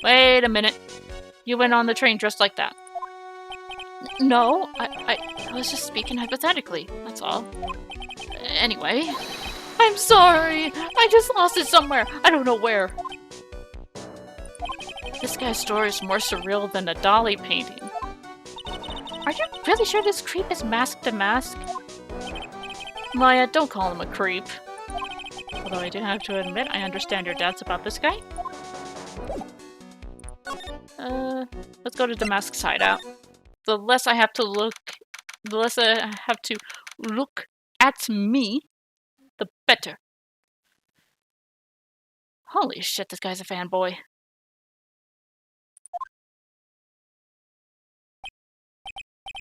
Speaker 1: Wait a minute. You went on the train dressed like that. No, I was just speaking hypothetically, that's all. Anyway, I'm sorry. I just lost it somewhere. I don't know where. This guy's story is more surreal than a Dali painting. Are you really sure this creep is masked deMasque? Maya, don't call him a creep. Although I do have to admit, I understand your doubts about this guy. Let's go to deMasque's hideout. The less I have to look at me, the better. Holy shit, this guy's a fanboy.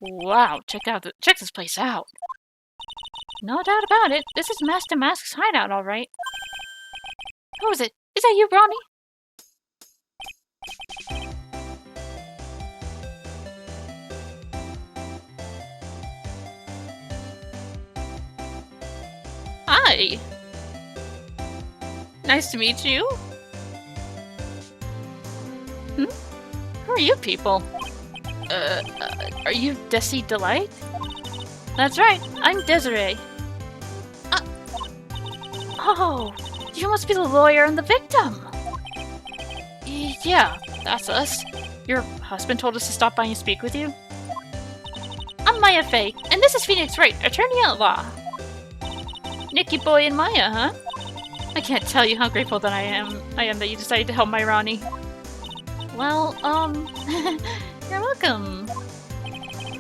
Speaker 1: Wow, check this place out. No doubt about it, this is deMasque's hideout, all right. Who is it? Is that you, Bronny? Hi. Nice to meet you. Who are you people? Are you Desi Delight? That's right, I'm Desiree. Oh, you must be the lawyer and the victim. Yeah, that's us. Your husband told us to stop by and speak with you. I'm Maya Faye, and this is Phoenix Wright, attorney at law. Nikki Boy and Maya, huh? I can't tell you how grateful that I am that you decided to help my Ronnie. Well, you're welcome.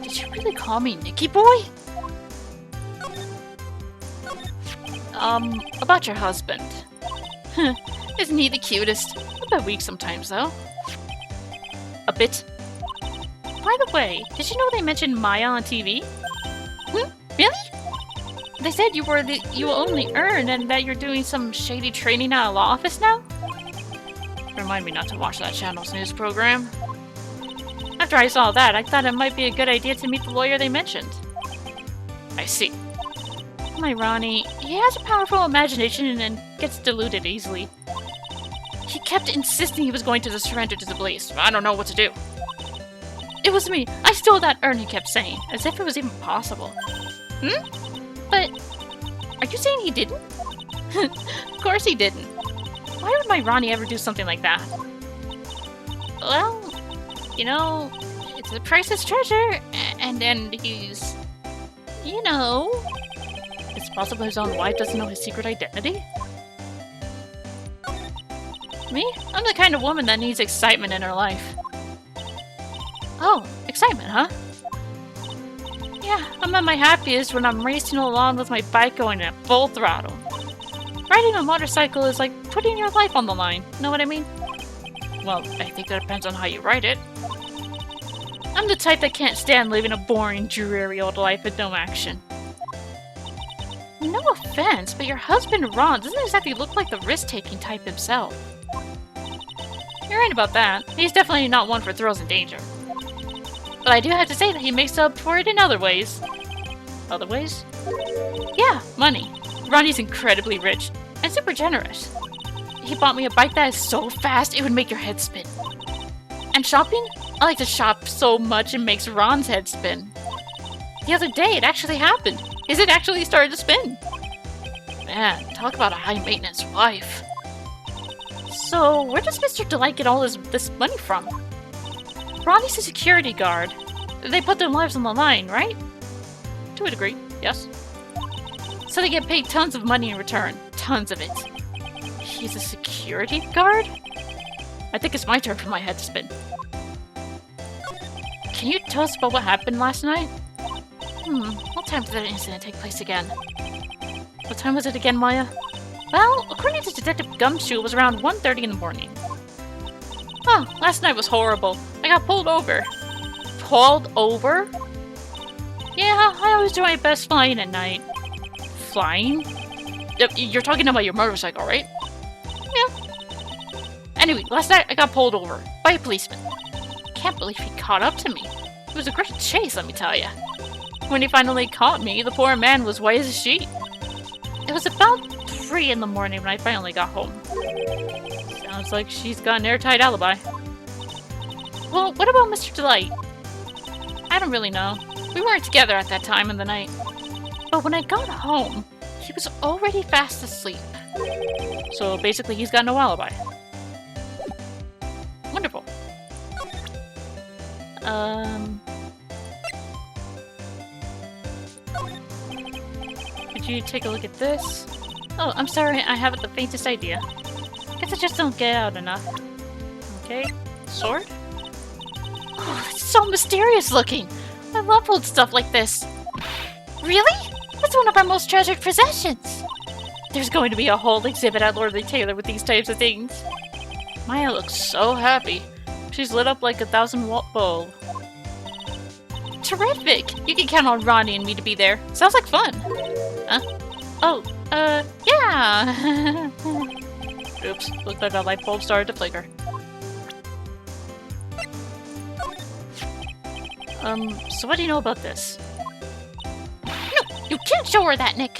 Speaker 1: Did you really call me Nikki Boy? About your husband. Isn't he the cutest? A bit weak sometimes, though. A bit. By the way, did you know they mentioned Maya on TV? Really? They said you only earn and that you're doing some shady training at a law office now? Remind me not to watch that channel's news program. After I saw that, I thought it might be a good idea to meet the lawyer they mentioned. I see. My Ronnie, he has a powerful imagination and gets deluded easily. He kept insisting he was going to surrender to the police. I don't know what to do. It was me. I stole that urn, he kept saying, as if it was even possible. But, are you saying he didn't? Of course he didn't. Why would my Ronnie ever do something like that? Well, you know, it's a priceless treasure, and then he's... You know... It's possible his own wife doesn't know his secret identity? Me? I'm the kind of woman that needs excitement in her life. Oh, excitement, huh? Yeah, I'm at my happiest when I'm racing along with my bike going at full throttle. Riding a motorcycle is like putting your life on the line, know what I mean? Well, I think that depends on how you ride it. I'm the type that can't stand living a boring, dreary old life with no action. No offense, but your husband Ron doesn't exactly look like the risk-taking type himself. You're right about that. He's definitely not one for thrills and danger. But I do have to say that he makes up for it in other ways. Other ways? Yeah, money. Ronnie's incredibly rich and super generous. He bought me a bike that is so fast it would make your head spin. And shopping? I like to shop so much it makes Ron's head spin. The other day it actually happened. His head actually started to spin. Man, talk about a high-maintenance wife. So, where does Mr. Delight get all this money from? Ronnie's a security guard. They put their lives on the line, right? To a degree, yes. So they get paid tons of money in return. Tons of it. He's a security guard? I think it's my turn for my head to spin. Can you tell us about what happened last night? What time did that incident take place again? What time was it again, Maya? Well, according to Detective Gumshoe, it was around 1:30 in the morning. Oh, last night was horrible. I got pulled over. Pulled over? Yeah, I always do my best flying at night. Flying? You're talking about your motorcycle, right? Yeah. Anyway, last night I got pulled over by a policeman. Can't believe he caught up to me. It was a great chase, let me tell ya. When he finally caught me, the poor man was white as a sheet. It was about 3 in the morning when I finally got home. Sounds like she's got an airtight alibi. Well, what about Mr. Delight? I don't really know. We weren't together at that time in the night. But when I got home, he was already fast asleep. So basically he's got no alibi. Wonderful. Could you take a look at this? Oh, I'm sorry, I haven't the faintest idea. Guess I just don't get out enough. Okay, sword? Oh, it's so mysterious looking! I love old stuff like this. Really? That's one of our most treasured possessions! There's going to be a whole exhibit at Lordly Taylor with these types of things. Maya looks so happy. She's lit up like a 1,000-watt bulb. Terrific! You can count on Ronnie and me to be there. Sounds like fun. Huh? Oh, yeah! Oops, looked like the light bulb started to flicker. So what do you know about this? No, you can't show her that, Nick!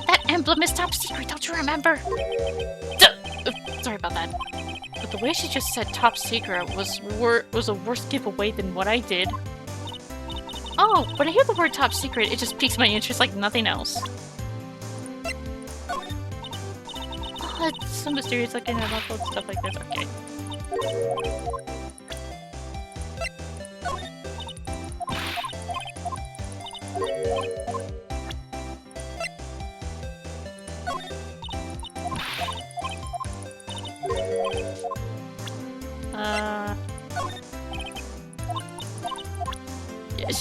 Speaker 1: That emblem is top secret, don't you remember? Sorry about that. But the way she just said top secret was a worse giveaway than what I did. Oh, when I hear the word top secret, it just piques my interest like nothing else. Oh, it's so mysterious looking. I love old stuff like this. Okay.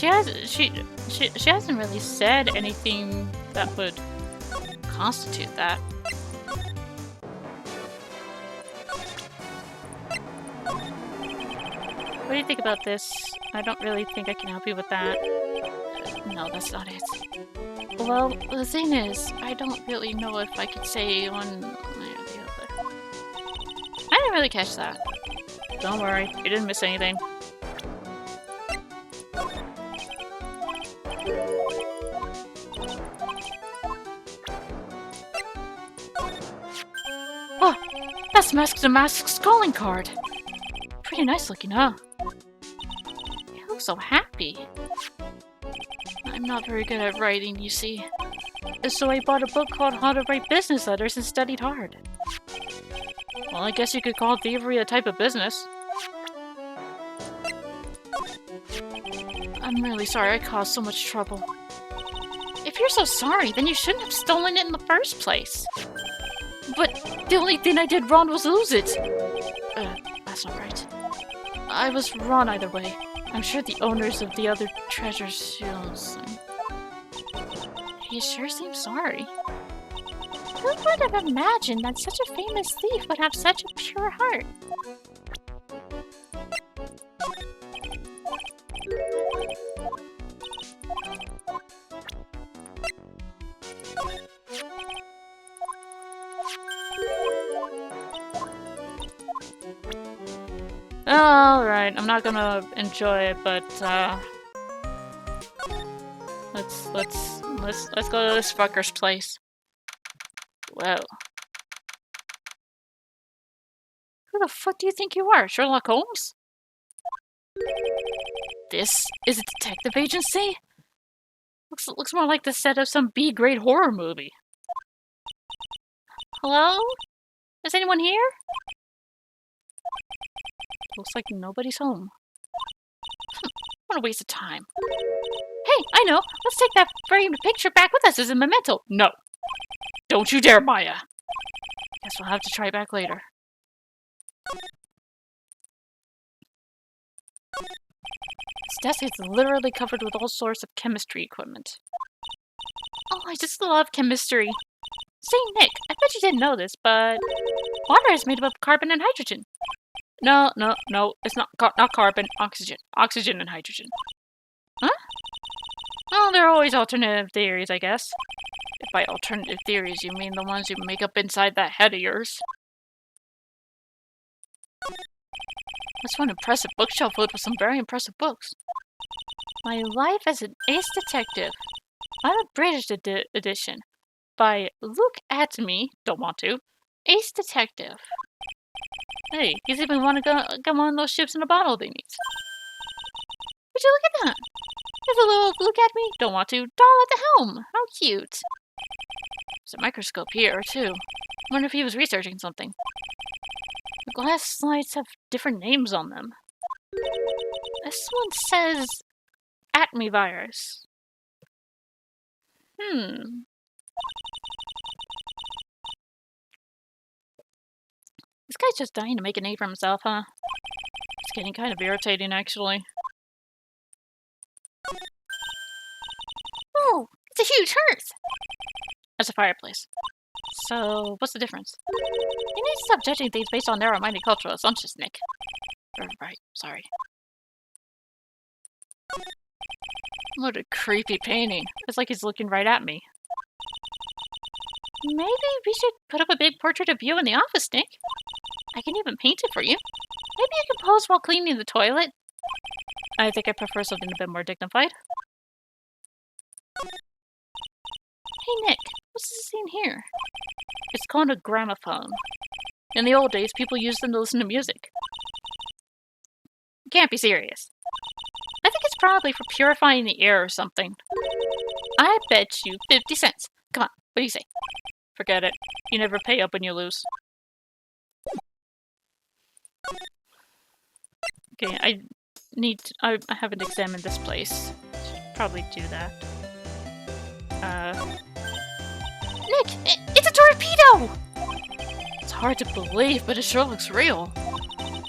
Speaker 1: she hasn't really said anything that would constitute that. What do you think about this? I don't really think I can help you with that. No, that's not it. Well, the thing is, I don't really know if I could say one way or the other. I didn't really catch that. Don't worry, you didn't miss anything. Oh, that's deMasque's calling card. Pretty nice looking, huh? You look so happy. I'm not very good at writing, you see. So I bought a book called How to Write Business Letters and studied hard. Well, I guess you could call thievery a type of business. I'm really sorry I caused so much trouble. If you're so sorry, then you shouldn't have stolen it in the first place. But the only thing I did wrong was lose it. That's not right. I was wrong either way. I'm sure the owners of the other treasures feel the same. He sure seems sorry. Who would have imagined that such a famous thief would have such a pure heart? Alright, I'm not gonna enjoy it, but let's go to this fucker's place. Whoa. Who the fuck do you think you are, Sherlock Holmes? This is a detective agency? Looks more like the set of some B-grade horror movie. Hello? Is anyone here? Looks like nobody's home. What a waste of time. Hey, I know! Let's take that framed picture back with us as a memento! No! Don't you dare, Maya! Guess we'll have to try back later. This desk is literally covered with all sorts of chemistry equipment. Oh, I just love chemistry. Say, Nick, I bet you didn't know this, but water is made up of carbon and hydrogen. No, it's not carbon, oxygen. Oxygen and hydrogen. Huh? Well, there are always alternative theories, I guess. If by alternative theories you mean the ones you make up inside that head of yours. That's one impressive bookshelf filled with some very impressive books. My Life as an Ace Detective, unabridged edition, by Look Atmey, don't want to, Ace Detective. Hey, he's even want to go on those ships in a bottle they need. Would you look at that? There's a little Look at Me, don't want to, doll at the helm. How cute. There's a microscope here, too. Wonder if he was researching something. The glass slides have different names on them. This one says Atmey virus. This guy's just dying to make a name for himself, huh? It's getting kind of irritating, actually. Oh, it's a huge hearth! That's a fireplace. So, what's the difference? You need to stop judging things based on narrow-minded cultural assumptions, Nick. Right, sorry. What a creepy painting. It's like he's looking right at me. Maybe we should put up a big portrait of you in the office, Nick. I can even paint it for you. Maybe you can pose while cleaning the toilet. I think I prefer something a bit more dignified. Hey, Nick, what's this scene here? It's called a gramophone. In the old days, people used them to listen to music. You can't be serious. I think it's probably for purifying the air or something. I bet you 50 cents. Come on, what do you say? Forget it. You never pay up when you lose. Okay, I haven't examined this place. Should probably do that. Nick, it's a torpedo! It's hard to believe, but it sure looks real.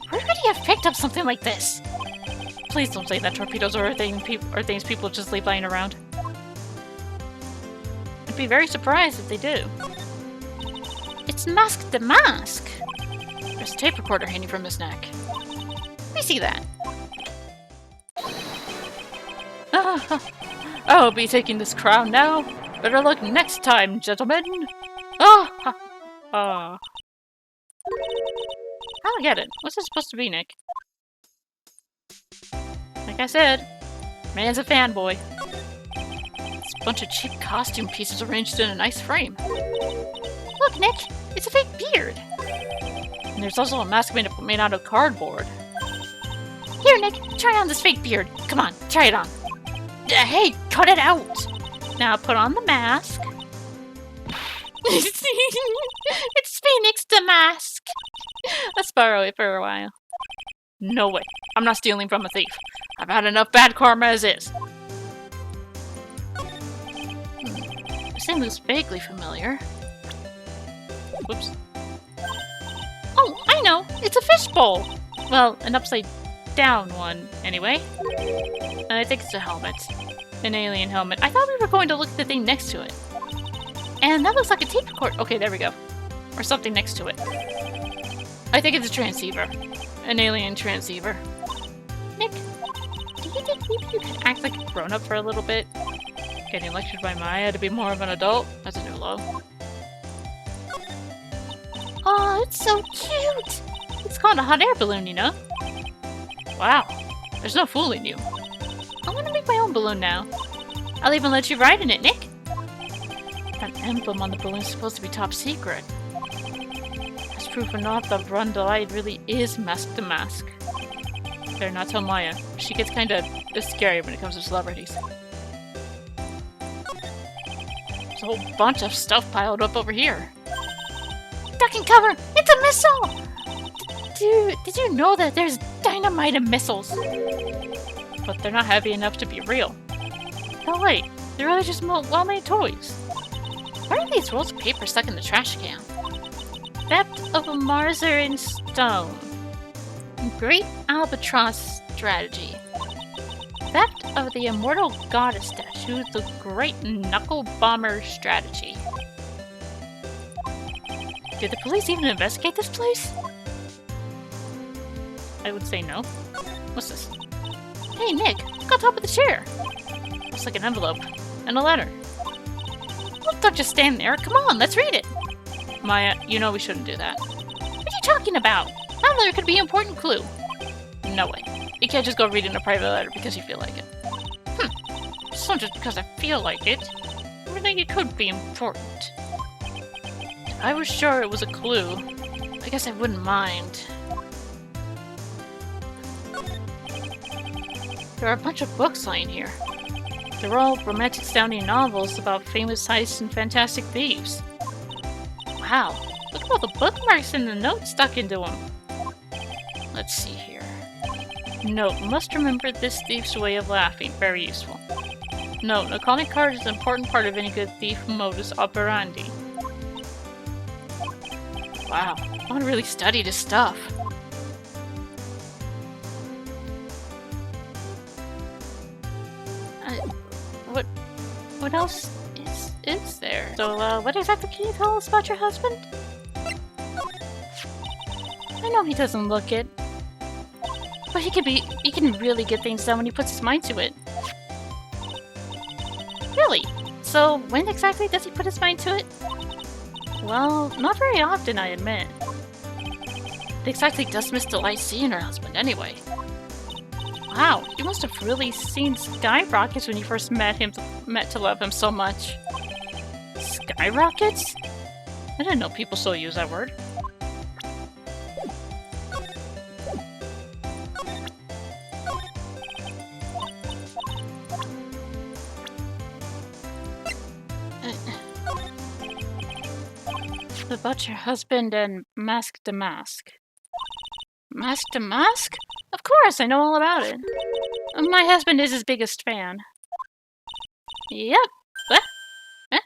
Speaker 1: Where could he have picked up something like this? Please don't say that torpedoes are things people just leave lying around. I'd be very surprised if they do.
Speaker 2: It's Mask deMasque.
Speaker 1: There's a tape recorder hanging from his neck.
Speaker 2: Let me see that.
Speaker 1: I'll be taking this crown now. Better luck next time, gentlemen. I don't get it. What's this supposed to be, Nick? Like I said, man's a fanboy. It's a bunch of cheap costume pieces arranged in a nice frame.
Speaker 2: Look, Nick, it's a fake beard.
Speaker 1: And there's also a mask made out of cardboard.
Speaker 2: Here, Nick, try on this fake beard. Come on, try it on. Hey, cut it out. Now put on the mask. It's Phoenix deMasque.
Speaker 1: Let's borrow it for a while. No way. I'm not stealing from a thief. I've had enough bad karma as is. This thing looks vaguely familiar. Whoops.
Speaker 2: Oh, I know. It's a fishbowl.
Speaker 1: Well, an upside down one, anyway. And I think it's a helmet. An alien helmet. I thought we were going to look at the thing next to it. And that looks like a tape recorder. Okay, there we go. Or something next to it. I think it's a transceiver. An alien transceiver.
Speaker 2: Nick, do you think maybe you could act like a grown-up for a little bit?
Speaker 1: Getting lectured by Maya to be more of an adult? That's a new low.
Speaker 2: Oh, it's so cute!
Speaker 1: It's called a hot air balloon, you know? Wow. There's no fooling you.
Speaker 2: I want to make my own balloon now.
Speaker 1: I'll even let you ride in it, Nick. That emblem on the balloon is supposed to be top secret. As proof or not, the Rundalite really is Mask deMasque. Better not tell Maya. She gets kinda scary when it comes to celebrities. There's a whole bunch of stuff piled up over here.
Speaker 2: Duck and cover! It's a missile! Did you know that there's dynamite in missiles?
Speaker 1: But they're not heavy enough to be real. No, wait. They're really just well-made toys.
Speaker 2: Why are these rolls of paper stuck in the trash can?
Speaker 1: Theft of a Marzer in stone.
Speaker 2: Great albatross strategy.
Speaker 1: Theft of the immortal goddess statue. The great knuckle bomber strategy. Did the police even investigate this place? I would say no. What's this?
Speaker 2: Hey, Nick, look on top of the chair.
Speaker 1: Looks like an envelope. And a letter.
Speaker 2: Don't just stand there. Come on, let's read it.
Speaker 1: Maya, you know we shouldn't do that.
Speaker 2: What are you talking about? That letter could be an important clue.
Speaker 1: No way. You can't just go reading a private letter because you feel like it.
Speaker 2: It's not just because I feel like it. I think it could be important.
Speaker 1: If I was sure it was a clue, I guess I wouldn't mind. There are a bunch of books lying here. They're all romantic-sounding novels about famous heists and fantastic thieves. Wow, look at all the bookmarks and the notes stuck into them. Let's see here. Note, must remember this thief's way of laughing. Very useful. Note, a calling card is an important part of any good thief modus operandi. Wow, I want to really study this stuff. What else is there? So, what exactly can you tell us about your husband? I know he doesn't look it, but he can really get things done when he puts his mind to it. Really? So, when exactly does he put his mind to it? Well, not very often, I admit. They exactly does Miss Delight seeing her husband anyway. Wow, you must have really seen skyrockets when you first met to love him so much. Skyrockets? I didn't know people still use that word. About your husband and Mask deMasque. Mask deMasque? Of course, I know all about it. My husband is his biggest fan. Yep. What? Huh?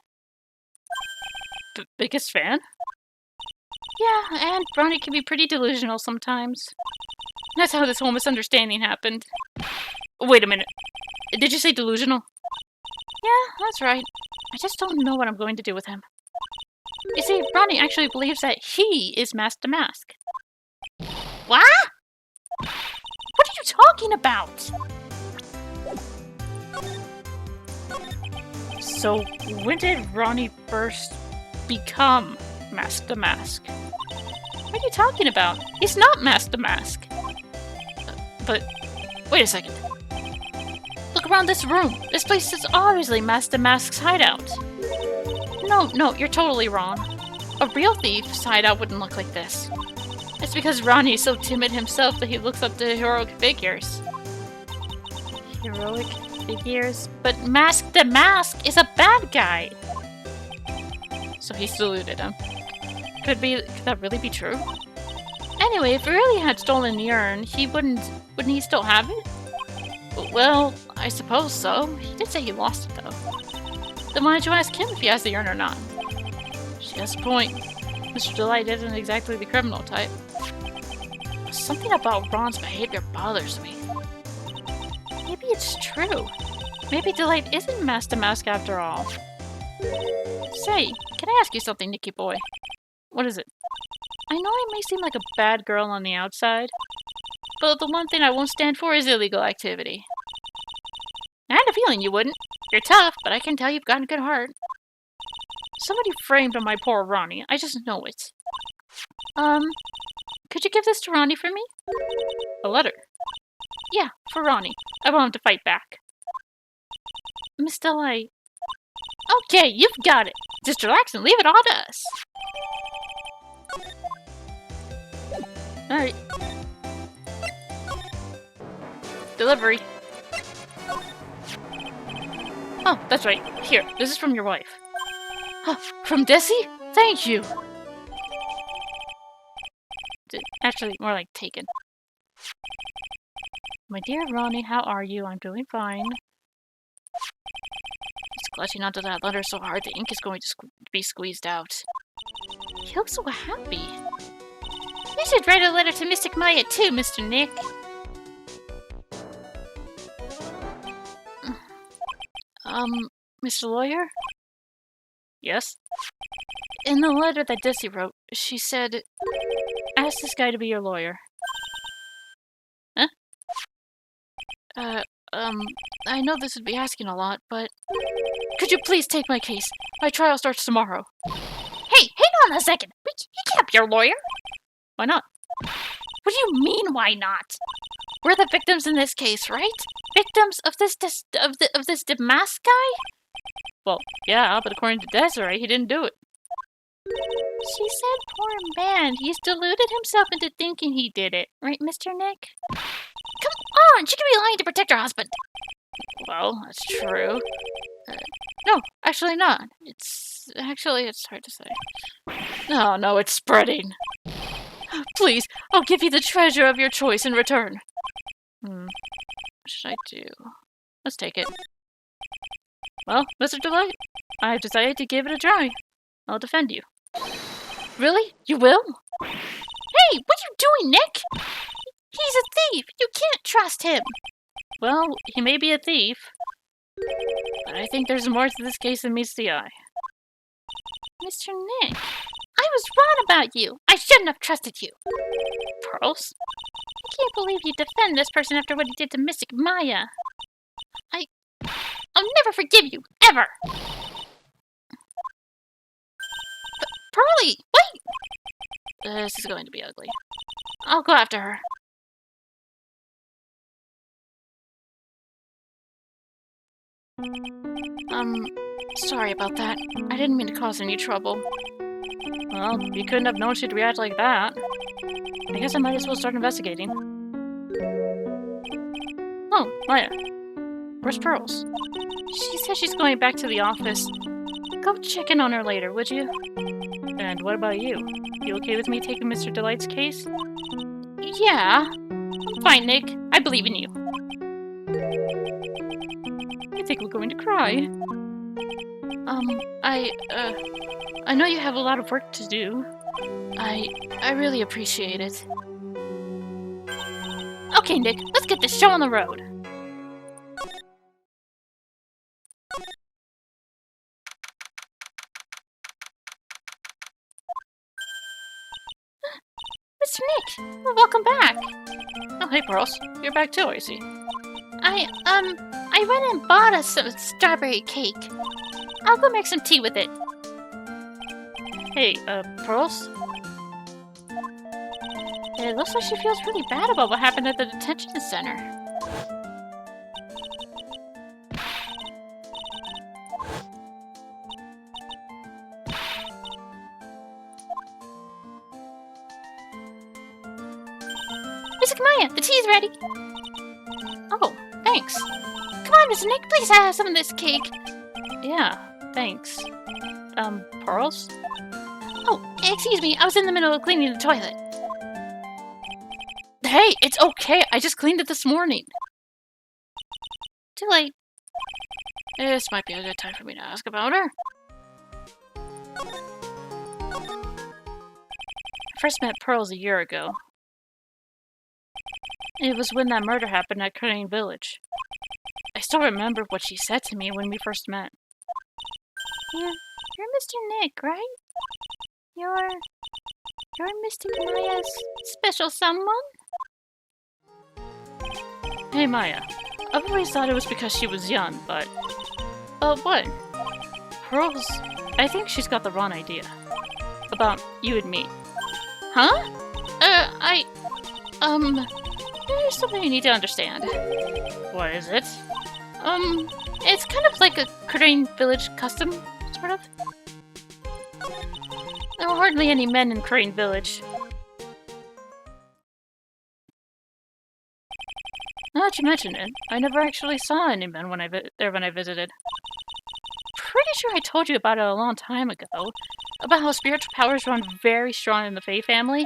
Speaker 1: Biggest fan? Yeah, and Brownie can be pretty delusional sometimes. That's how this whole misunderstanding happened. Wait a minute. Did you say delusional? Yeah, that's right. I just don't know what I'm going to do with him. You see, Ronnie actually believes that he is Mask deMasque. What? What are you talking about? So, when did Ronnie first become Mask deMasque? What are you talking about? He's not Mask deMasque. But, wait a second. Look around this room. This place is obviously Mask deMasque's hideout. No, you're totally wrong. A real thief's hideout wouldn't look like this. It's because Ronnie's so timid himself that he looks up to heroic figures. Heroic figures? But Mask deMasque is a bad guy! So he saluted him. Could that really be true? Anyway, if he really had stolen the urn, wouldn't he still have it? Well, I suppose so. He did say he lost it, though. Then why don't you ask him if he has the urn or not? She has a point. Mr. Delight isn't exactly the criminal type. Something about Ron's behavior bothers me. Maybe it's true. Maybe Delight isn't Mask deMasque after all. Say, can I ask you something, Nicky boy? What is it? I know I may seem like a bad girl on the outside, but the one thing I won't stand for is illegal activity. I had a feeling you wouldn't. You're tough, but I can tell you've got a good heart. Somebody framed my poor Ronnie. I just know it. Could you give this to Ronnie for me? A letter? Yeah, for Ronnie. I want him to fight back. Miss Delight. Okay, you've got it. Just relax and leave it all to us. Alright. Delivery. Oh, that's right. Here, this is from your wife. Huh, from Desi? Thank you! Actually, more like taken. My dear Ronnie, how are you? I'm doing fine. He's clutching onto that letter so hard the ink is going to be squeezed out. He looks so happy. You should write a letter to Mystic Maya too, Mr. Nick. Mr. Lawyer? Yes? In the letter that Desi wrote, she said, ask this guy to be your lawyer. Huh? I know this would be asking a lot, but... Could you please take my case? My trial starts tomorrow. Hey, hang on a second! You can't be your lawyer! Why not? What do you mean, why not? We're the victims in this case, right? Victims of this deMasque guy? Well, yeah, but according to Desiree, he didn't do it. She said, poor man, he's deluded himself into thinking he did it. Right, Mr. Nick? Come on, she could be lying to protect her husband. Well, that's true. No, actually not. It's hard to say. Oh, no, it's spreading. Please, I'll give you the treasure of your choice in return. What should I do? Let's take it. Well, Mr. Delight, I've decided to give it a try. I'll defend you. Really? You will? Hey, what are you doing, Nick? He's a thief. You can't trust him. Well, he may be a thief, but I think there's more to this case than meets the eye. Mr. Nick, I was wrong about you. I shouldn't have trusted you. Pearls? I can't believe you defend this person after what he did to Mystic Maya. I'll never forgive you, ever! Pearly, wait! This is going to be ugly. I'll go after her. Sorry about that. I didn't mean to cause any trouble. Well, you couldn't have known she'd react like that. I guess I might as well start investigating. Oh, Maya. Where's Pearls? She says she's going back to the office. Go check in on her later, would you? And what about you? You okay with me taking Mr. Delight's case? Yeah. I'm fine, Nick. I believe in you. I think we're going to cry. I know you have a lot of work to do. I really appreciate it.
Speaker 2: Okay, Nick, let's get this show on the road. Mr. Nick, welcome back.
Speaker 1: Oh, hey, Pearls. You're back too, I see.
Speaker 2: I went and bought us some strawberry cake. I'll go make some tea with it.
Speaker 1: Hey, Pearls?
Speaker 2: It looks like she feels really bad about what happened at the detention center. Miss Maya, the tea's ready.
Speaker 1: Oh, thanks.
Speaker 2: Come on, Mr. Nick, please have some of this cake.
Speaker 1: Yeah, thanks. Pearls?
Speaker 2: Oh, excuse me, I was in the middle of cleaning the toilet.
Speaker 1: Hey, it's okay. I just cleaned it this morning.
Speaker 2: Too late.
Speaker 1: This might be a good time for me to ask about her. I first met Pearls a year ago. It was when that murder happened at Crane Village. I still remember what she said to me when we first met.
Speaker 2: You're Mr. Nick, right? You're Mr. Maya's special someone?
Speaker 1: Hey, Maya. I've always thought it was because she was young, but... what? Pearls... I think she's got the wrong idea. About you and me.
Speaker 2: Huh? There's something you need to understand.
Speaker 1: What is it?
Speaker 2: It's kind of like a Crane Village custom, sort of. There were hardly any men in Crane Village.
Speaker 1: Now that you mention it, I never actually saw any men when I visited. Pretty sure I told you about it a long time ago. About how spiritual powers run very strong in the Fae family.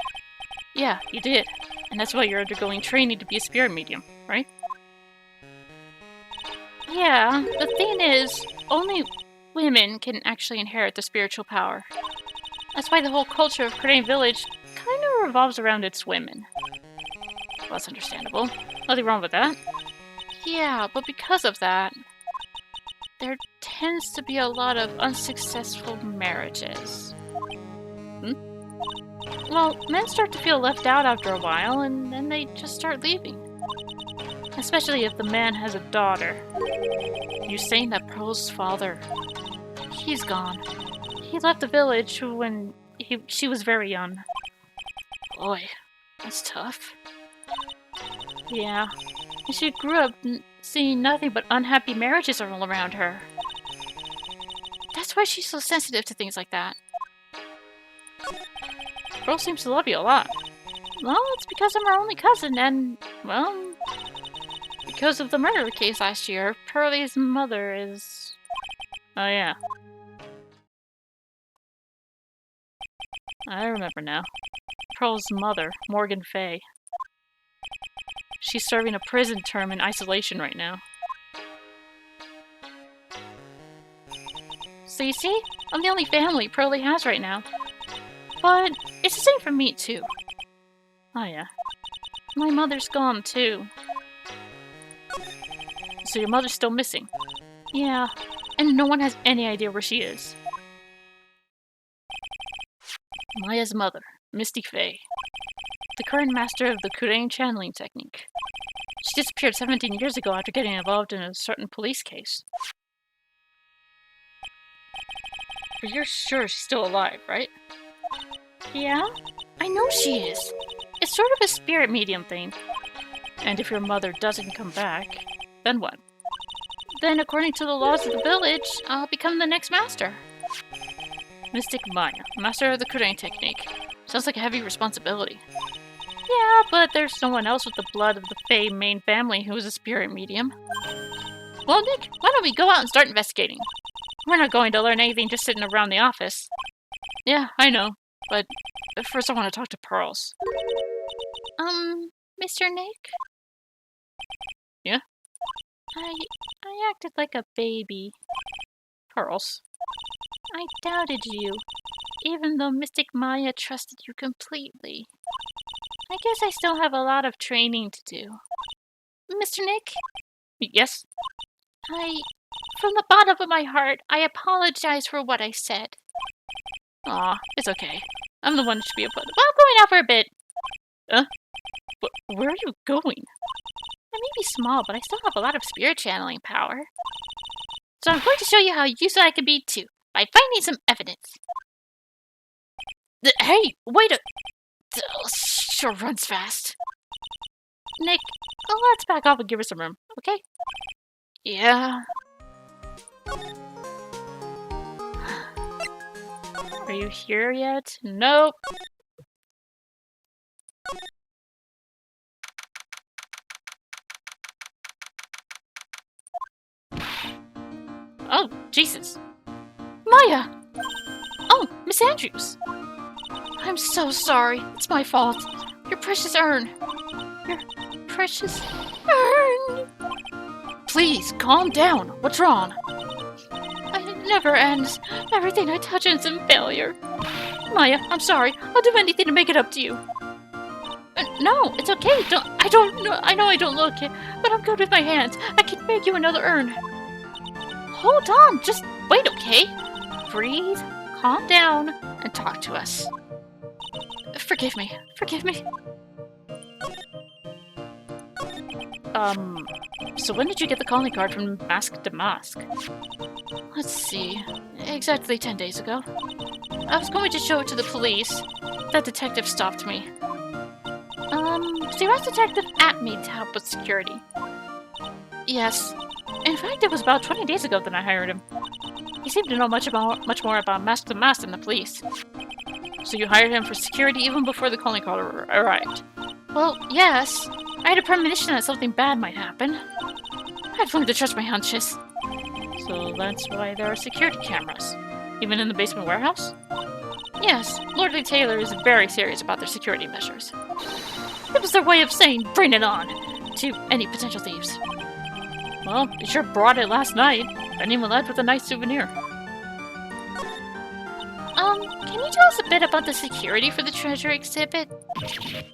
Speaker 1: Yeah, you did. And that's why you're undergoing training to be a spirit medium, right?
Speaker 2: Yeah, the thing is, only women can actually inherit the spiritual power. That's why the whole culture of Crane Village kind of revolves around its women.
Speaker 1: Well, that's understandable. Nothing wrong with that.
Speaker 2: Yeah, but because of that, there tends to be a lot of unsuccessful marriages. Well, men start to feel left out after a while, and then they just start leaving. Especially if the man has a daughter.
Speaker 1: You're saying that Pearl's father...
Speaker 2: He's gone. He left the village when she was very young.
Speaker 1: Boy, that's tough.
Speaker 2: Yeah, and she grew up seeing nothing but unhappy marriages all around her. That's why she's so sensitive to things like that.
Speaker 1: Pearl seems to love you a lot.
Speaker 2: Well, it's because I'm her only cousin, and, well, because of the murder case last year, Pearlie's mother is...
Speaker 1: Oh, yeah. I remember now. Pearl's mother, Morgan Fay. She's serving a prison term in isolation right now.
Speaker 2: So you see, I'm the only family Pearlie has right now. But it's the same for me, too.
Speaker 1: Oh, yeah.
Speaker 2: My mother's gone, too.
Speaker 1: So your mother's still missing?
Speaker 2: Yeah, and no one has any idea where she is.
Speaker 1: Maya's mother, Misty Fay. The current master of the Kurain channeling technique. She disappeared 17 years ago after getting involved in a certain police case. But you're sure she's still alive, right?
Speaker 2: Yeah, I know she is. It's sort of a spirit medium thing.
Speaker 1: And if your mother doesn't come back, then what?
Speaker 2: Then, according to the laws of the village, I'll become the next master.
Speaker 1: Mystic Maya, master of the Kurain technique. Sounds like a heavy responsibility.
Speaker 2: Yeah, but there's no one else with the blood of the Fae main family who is a spirit medium. Well, Nick, why don't we go out and start investigating? We're not going to learn anything just sitting around the office.
Speaker 1: Yeah, I know. But first I want to talk to Pearls.
Speaker 2: Mr. Nick?
Speaker 1: Yeah?
Speaker 2: I acted like a baby.
Speaker 1: Pearls.
Speaker 2: I doubted you, even though Mystic Maya trusted you completely.
Speaker 1: I guess I still have a lot of training to do. Mr. Nick?
Speaker 2: Yes?
Speaker 1: From the bottom of my heart, I apologize for what I said.
Speaker 2: Aw, it's okay. I'm the one who should be applauded.
Speaker 1: Well, I'm going out for a bit.
Speaker 2: Where are you going?
Speaker 1: I may be small, but I still have a lot of spirit channeling power. So I'm going to show you how useful I can be too, by finding some evidence.
Speaker 2: Hey, wait a... Sure runs fast.
Speaker 1: Nick, let's back off and give her some room, okay?
Speaker 2: Yeah. Are you here yet? Nope. Oh, Jesus.
Speaker 1: Maya!
Speaker 2: Oh, Miss Andrews.
Speaker 1: I'm so sorry. It's my fault. Your precious urn. Your precious urn.
Speaker 2: Please, calm down. What's wrong?
Speaker 1: It never ends. Everything I touch ends in failure. Maya, I'm sorry. I'll do anything to make it up to you. No, it's okay. I know I don't look it, but I'm good with my hands. I can make you another urn. Hold on. Just wait, okay? Breathe, calm down, and talk to us. Forgive me. Forgive me.
Speaker 2: So when did you get the calling card from deMasque?
Speaker 1: Let's see. Exactly 10 days ago. I was going to show it to the police. That detective stopped me. So you asked Detective Atmey to help with security? Yes.
Speaker 2: In fact, it was about 20 days ago that I hired him. He seemed to know much more about deMasque than the police. So you hired him for security even before the calling card arrived?
Speaker 1: Well, yes. I had a premonition that something bad might happen. I'd learned to trust my hunches.
Speaker 2: So that's why there are security cameras? Even in the basement warehouse?
Speaker 1: Yes, Lordly Taylor is very serious about their security measures. It was their way of saying, bring it on, to any potential thieves.
Speaker 2: Well, you sure brought it last night. And even left with a nice souvenir.
Speaker 1: Can you tell us a bit about the security for the treasure exhibit? It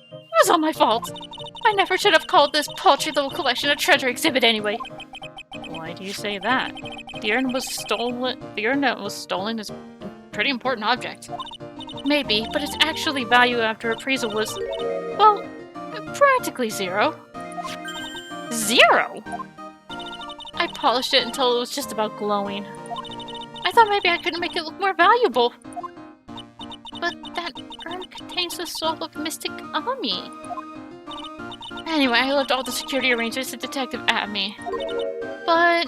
Speaker 1: was all my fault. I never should have called this paltry little collection a treasure exhibit anyway.
Speaker 2: Why do you say that? The urn was stolen. The urn that was stolen is a pretty important object.
Speaker 1: Maybe, but its actually value after appraisal was, well, practically zero.
Speaker 2: Zero?
Speaker 1: I polished it until it was just about glowing. I thought maybe I could make it look more valuable. But that urn contains the soul of Mystic Atmey. Anyway, I left all the security arrangements to Detective Atmey. But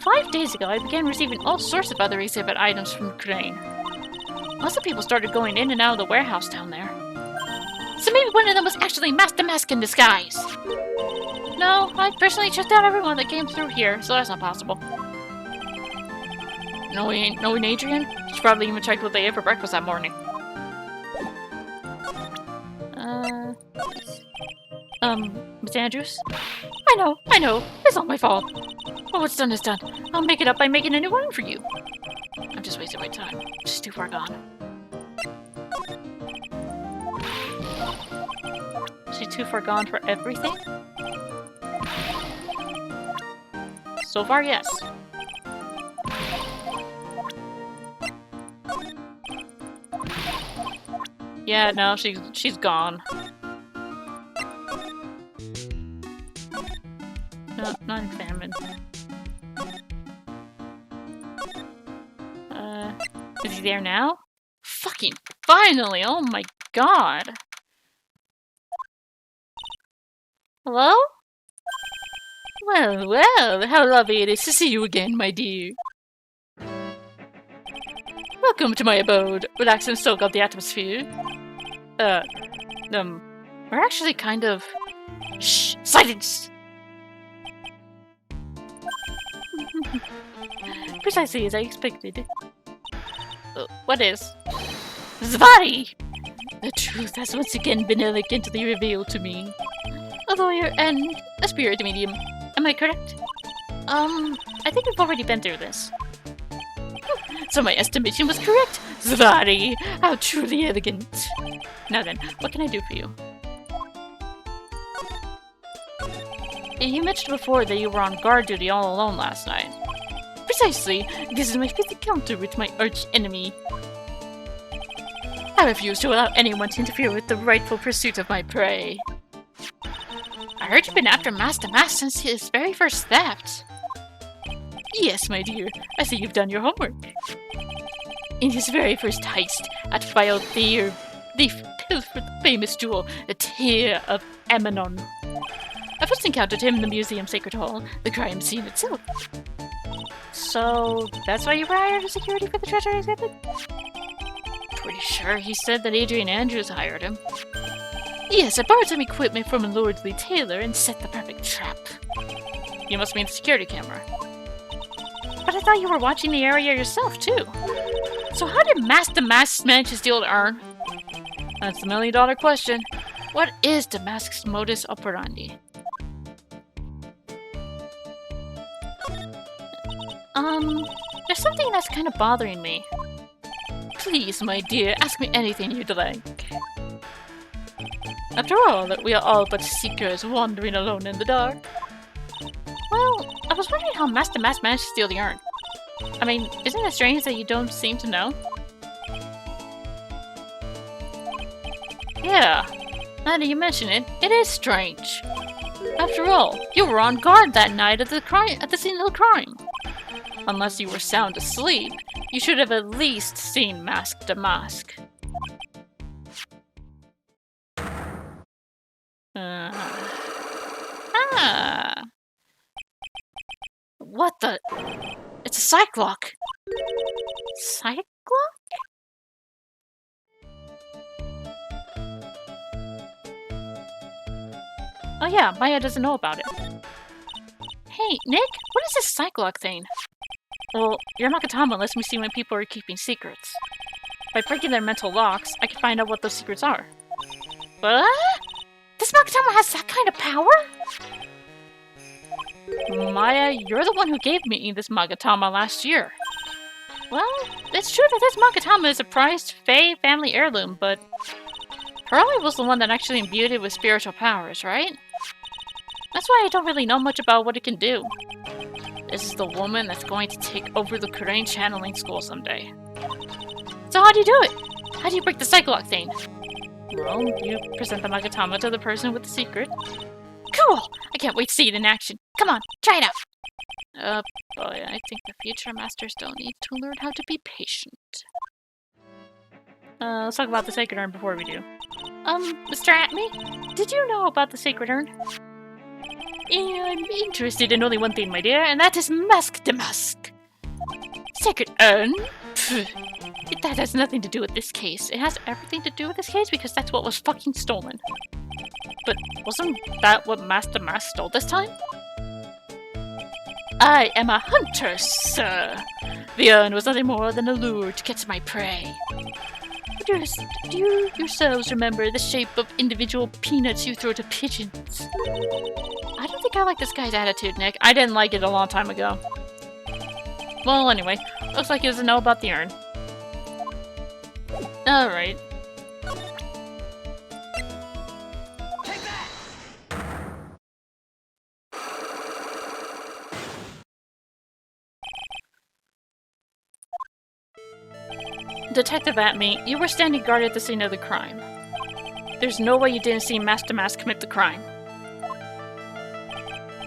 Speaker 1: 5 days ago, I began receiving all sorts of other exhibit items from Crane. Lots of people started going in and out of the warehouse down there. So maybe one of them was actually deMasque in disguise. No, I personally checked out everyone that came through here, so that's not possible.
Speaker 2: Knowing Adrian, she probably even checked what they ate for breakfast that morning.
Speaker 1: Miss Andrews? I know. It's not my fault. But what's done is done. I'll make it up by making a new one for you. I'm just wasting my time. She's too far gone.
Speaker 2: She's too far gone for everything? So far, yes. Yeah, no, she's gone. No, not examined. Is he there now? Fucking finally! Oh my god!
Speaker 1: Hello?
Speaker 2: Well, how lovely it is to see you again, my dear. Welcome to my abode. Relax and soak up the atmosphere. We're actually kind of... Shh! Silence! Precisely as I expected. What is? Zvari! The truth has once again been elegantly revealed to me. A lawyer and a spirit medium. Am I correct?
Speaker 1: I think we've already been through this.
Speaker 2: So my estimation was correct. Zvari! How truly elegant. Now then, what can I do for you?
Speaker 1: You mentioned before that you were on guard duty all alone last night. Precisely. This is my fifth encounter with my arch enemy. I refuse to allow anyone to interfere with the rightful pursuit of my prey. I heard you've been after Master deMasque since his very first theft. Yes, my dear. I see you've done your homework. In his very first heist at File Theer, the famous jewel, the Tear of Ammonon. I first encountered him in the museum sacred hall, the crime scene itself. So, that's why you were hired as security for the treasure exhibit? Pretty sure he said that Adrian Andrews hired him. Yes, I borrowed some equipment from a lordly tailor and set the perfect trap. You must mean the security camera. But I thought you were watching the area yourself, too. So how did Master deMasque manage to steal to earn? That's the million-dollar question. What is deMasque's modus operandi? There's something that's kind of bothering me. Please, my dear, ask me anything you'd like. After all, we are all but seekers wandering alone in the dark. Well, I was wondering how Master deMasque managed to steal the urn. I mean, isn't it strange that you don't seem to know? Yeah, now that you mention it, it is strange. After all, you were on guard that night at the scene of the crime. Unless you were sound asleep, you should have at least seen Master deMasque. What the? It's a Cyclock! Cyclock? Oh yeah, Maya doesn't know about it. Hey, Nick, what is this Cyclock thing? Well, your Makatama lets me see when people are keeping secrets. By breaking their mental locks, I can find out what those secrets are. What? This Makatama has that kind of power? Maya, you're the one who gave me this Magatama last year. Well, it's true that this Magatama is a prized Fae family heirloom, but Pearly was the one that actually imbued it with spiritual powers, right? That's why I don't really know much about what it can do. This is the woman that's going to take over the Kurain channeling school someday. So how do you do it? How do you break the Cyclock thing? Well, you present the Magatama to the person with the secret. Cool! I can't wait to see it in action. Come on, try it out! Boy, I think the future master still needs to learn how to be patient. Let's talk about the Sacred Urn before we do. Mr. Atmey, did you know about the Sacred Urn? I'm interested in only one thing, my dear, and that is Master deMasque. Sacred Urn? Pfft. That has nothing to do with this case. It has everything to do with this case because that's what was fucking stolen. But wasn't that what Master deMasque stole this time? I am a hunter, sir. The urn was nothing more than a lure to catch my prey. Do you yourselves remember the shape of individual peanuts you throw to pigeons? I don't think I like this guy's attitude, Nick. I didn't like it a long time ago. Well, anyway, looks like he doesn't know about the urn. Alright. Detective Atmey, you were standing guard at the scene of the crime. There's no way you didn't see Master deMasque commit the crime.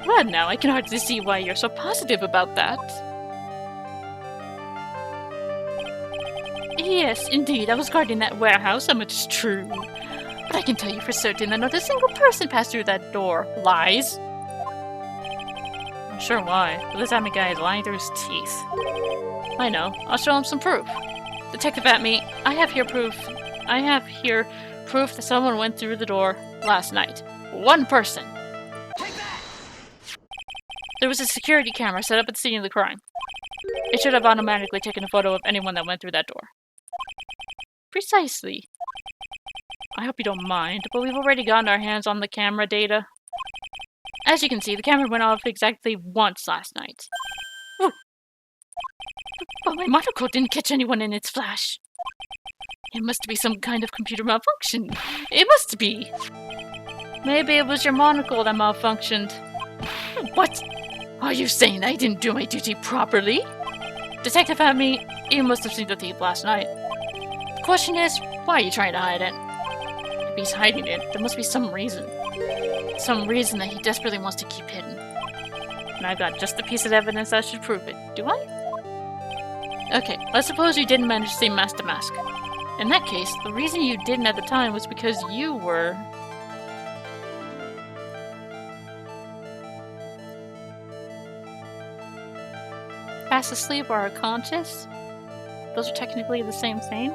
Speaker 1: Well, now I can hardly see why you're so positive about that. Yes, indeed, I was guarding that warehouse, so much is true. But I can tell you for certain that not a single person passed through that door. Lies? I'm sure why, but this Atmey guy is lying through his teeth. I know, I'll show him some proof. Detective Atmey, I have here proof that someone went through the door last night. One person. There was a security camera set up at the scene of the crime. It should have automatically taken a photo of anyone that went through that door. Precisely. I hope you don't mind, but we've already gotten our hands on the camera data. As you can see, the camera went off exactly once last night. Ooh. But my monocle didn't catch anyone in its flash. It must be some kind of computer malfunction. It must be. Maybe it was your monocle that malfunctioned. What? Are you saying I didn't do my duty properly? Detective Atmey, you must have seen the thief last night. The question is, why are you trying to hide it? If he's hiding it, there must be some reason. Some reason that he desperately wants to keep hidden. And I've got just the piece of evidence that should prove it. Do I? Okay, let's suppose you didn't manage to see deMasque. In that case, the reason you didn't at the time was because you were... fast asleep or unconscious? Those are technically the same thing.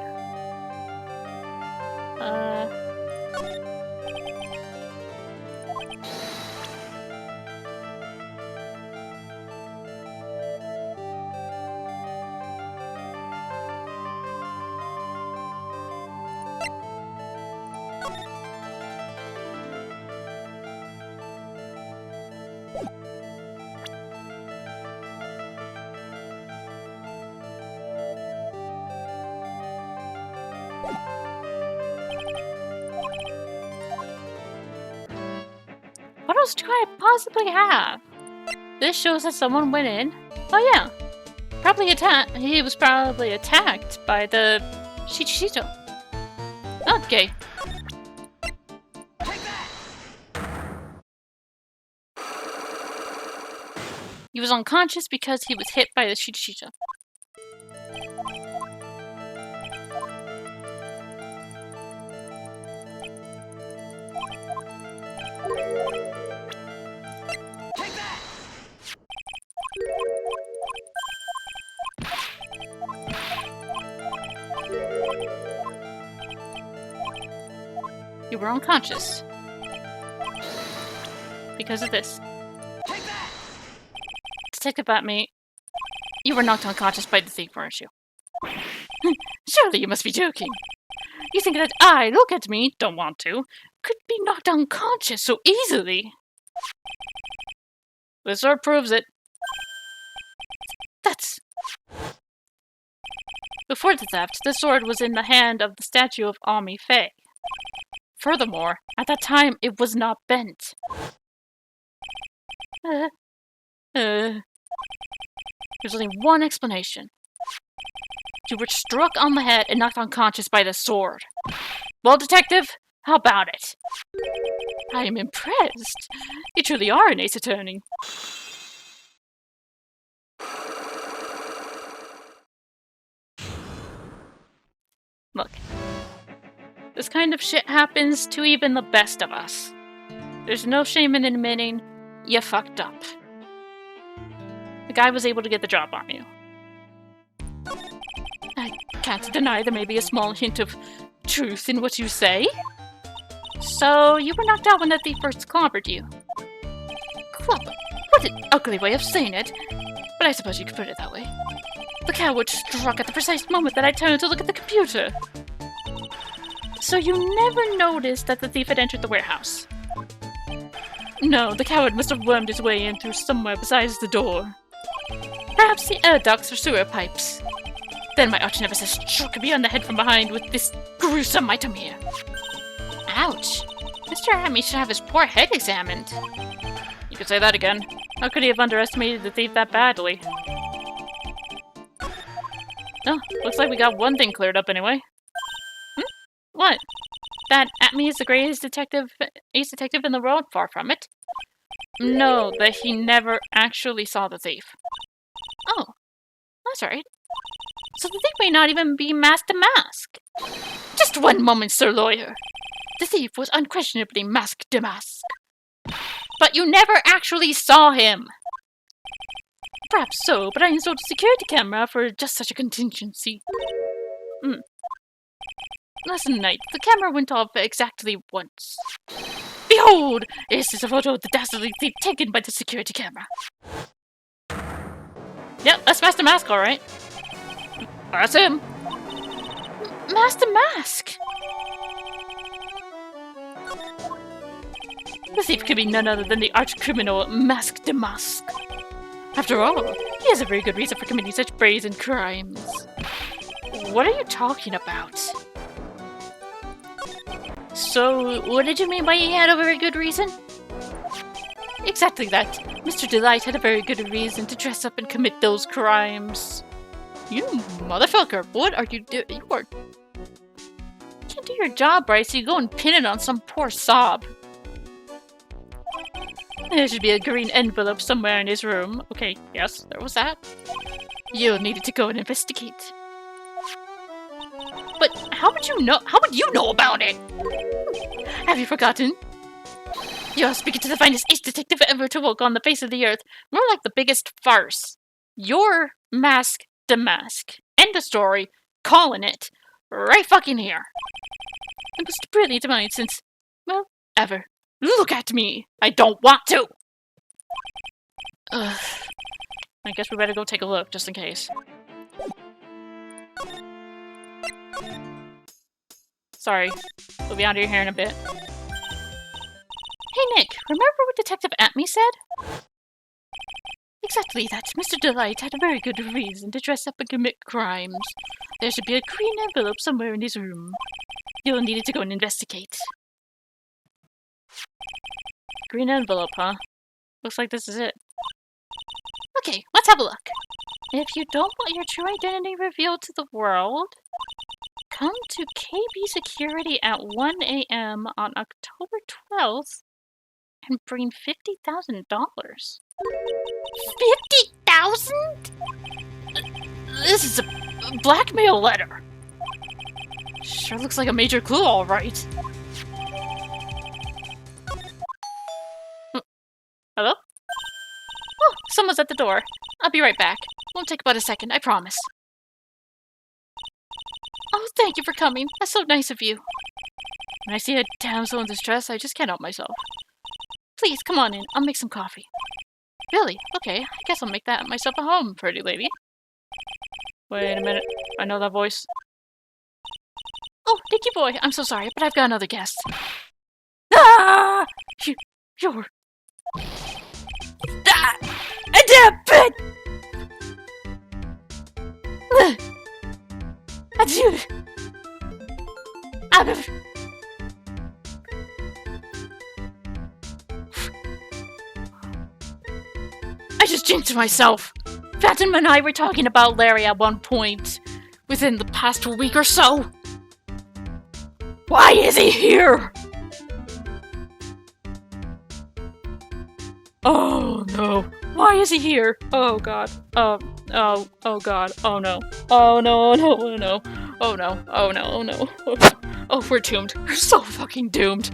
Speaker 1: What else do I possibly have? This shows that someone went in. Oh yeah, he was probably attacked by the Shichishito. Okay. He was unconscious because he was hit by the Shichishito. You were unconscious. Because of this. Detective Atmey, you were knocked unconscious by the thief, weren't you? Surely you must be joking. You think that I, look at me, don't want to, could be knocked unconscious so easily? This sword proves it. That's... Before the theft, the sword was in the hand of the statue of Ami Fei. Furthermore, at that time, it was not bent. There's only one explanation. You were struck on the head and knocked unconscious by the sword. Well, detective, how about it? I am impressed. You truly are an ace attorney. Look. This kind of shit happens to even the best of us. There's no shame in admitting you fucked up. The guy was able to get the drop on you. I can't deny there may be a small hint of truth in what you say. So, you were knocked out when the thief first clobbered you. Clobber? What an ugly way of saying it. But I suppose you could put it that way. The coward struck at the precise moment that I turned to look at the computer. So you never noticed that the thief had entered the warehouse? No, the coward must have wormed his way in through somewhere besides the door. Perhaps the air ducts or sewer pipes. Then my arch-nemesis struck me on the head from behind with this gruesome item here. Ouch. Mr. Atmey should have his poor head examined. You could say that again. How could he have underestimated the thief that badly? Oh, looks like we got one thing cleared up anyway. What? That Atmey is the greatest ace detective in the world? Far from it. No, that he never actually saw the thief. Oh, that's right. So the thief may not even be deMasque. Just one moment, Sir Lawyer. The thief was unquestionably deMasque. But you never actually saw him. Perhaps so, but I installed a security camera for just such a contingency. Last night, the camera went off exactly once. Behold! This is a photo of the dastardly thief taken by the security camera. Yep, that's deMasque, alright. That's him. deMasque! The thief could be none other than the arch-criminal deMasque. After all, he has a very good reason for committing such brazen crimes. What are you talking about? So, what did you mean by he had a very good reason? Exactly that. Mr. Delight had a very good reason to dress up and commit those crimes. You motherfucker, what are you doing? You can't do your job right, so you go and pin it on some poor sob. There should be a green envelope somewhere in his room. Okay, yes, there was that. You'll need to go and investigate. But how would you know? How would you know about it? Have you forgotten? You're speaking to the finest ace detective ever to walk on the face of the earth. More like the biggest farce. Your mask, deMasque. End of story. Calling it. Right fucking here. The most brilliant mind since, well, ever. Look at me. I don't want to. Ugh. I guess we better go take a look, just in case. Sorry. We'll be out of here in a bit. Hey Nick, remember what Detective Atmey said? Exactly that. Mr. Delight had a very good reason to dress up and commit crimes. There should be a green envelope somewhere in his room. You'll need to go and investigate. Green envelope, huh? Looks like this is it. Okay, let's have a look. If you don't want your true identity revealed to the world, come to KB Security at 1 a.m. on October 12th and bring $50,000. 50,000? This is a blackmail letter. Sure looks like a major clue, all right. Hello? Oh, someone's at the door. I'll be right back. Won't take but a second, I promise. Oh, thank you for coming. That's so nice of you. When I see a damsel in distress, I just can't help myself. Please, come on in. I'll make some coffee. Really? Okay, I guess I'll make that myself at home, pretty lady. Wait a minute. I know that voice. Oh, Nicky boy, I'm so sorry, but I've got another guest. Ah! You're... Ah! A damn bit! Adieu! I just jinxed myself. Fatima and I were talking about Larry at one point within the past week or so. Why is he here? Oh no. Why is he here? Oh god. Oh god. Oh no. Oh no, no, no. Oh no. Oh no, oh no. Oh, we're doomed. We're so fucking doomed.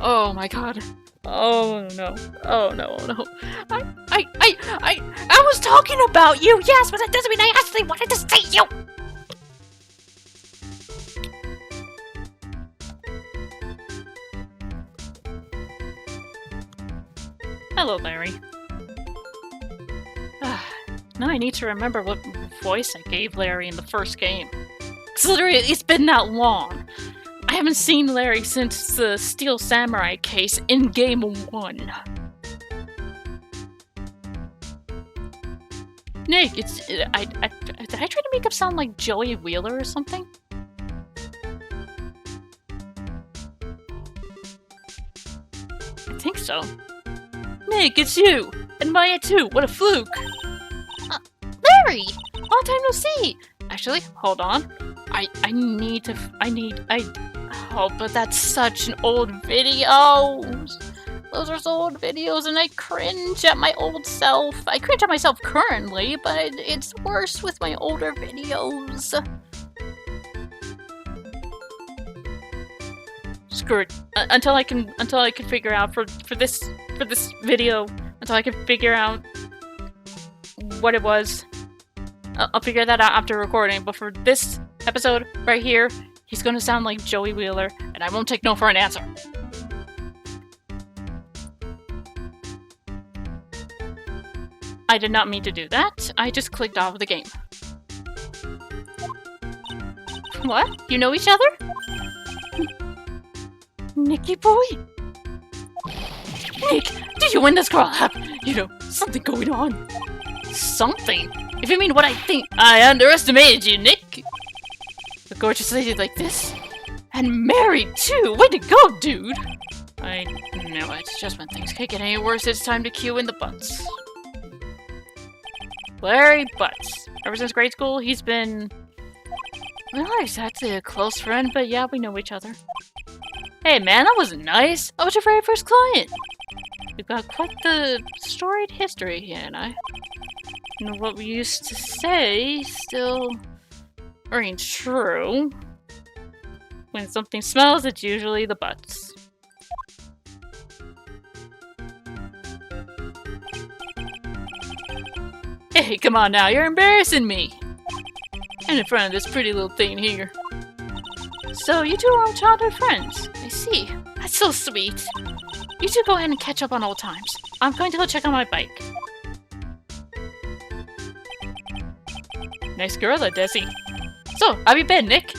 Speaker 1: Oh my god. Oh no. Oh no, oh no. I was talking about you, yes, but that doesn't mean I actually wanted to see you! Hello, Larry. Now I need to remember what voice I gave Larry in the first game. Because literally, it's been that long. I haven't seen Larry since the Steel Samurai case in Game 1. Nick, it's... did I try to make him sound like Joey Wheeler or something? I think so. Nick, it's you! And Maya too, what a fluke! Larry! Long time no see! Actually, hold on. Oh, but that's such an old video! Those are so old videos and I cringe at my old self. I cringe at myself currently, but it's worse with my older videos. Screw it. Until I can figure out for this video, until I can figure out what it was. I'll figure that out after recording, but for this episode right here, he's gonna sound like Joey Wheeler, and I won't take no for an answer. I did not mean to do that. I just clicked off the game. What? You know each other? Nicky boy? Nick, did you and this girl have, something going on? Something? If you mean what I think, I underestimated you, Nick. A gorgeous lady like this? And married too! Way to go, dude! I know it. Just when things can't get any worse, it's time to cue in the Butts. Larry Butts. Ever since grade school, he's been not exactly a close friend, but yeah, we know each other. Hey man, that wasn't nice. I was your very first client. We've got quite the storied history, he and I. And what we used to say still rings true. When something smells, it's usually the Butts. Hey, come on now, you're embarrassing me! And in front of this pretty little thing here. So, you two are childhood friends. I see. That's so sweet. You two go ahead and catch up on old times. I'm going to go check on my bike. Nice girl, that Desi. So, how have you been, Nick?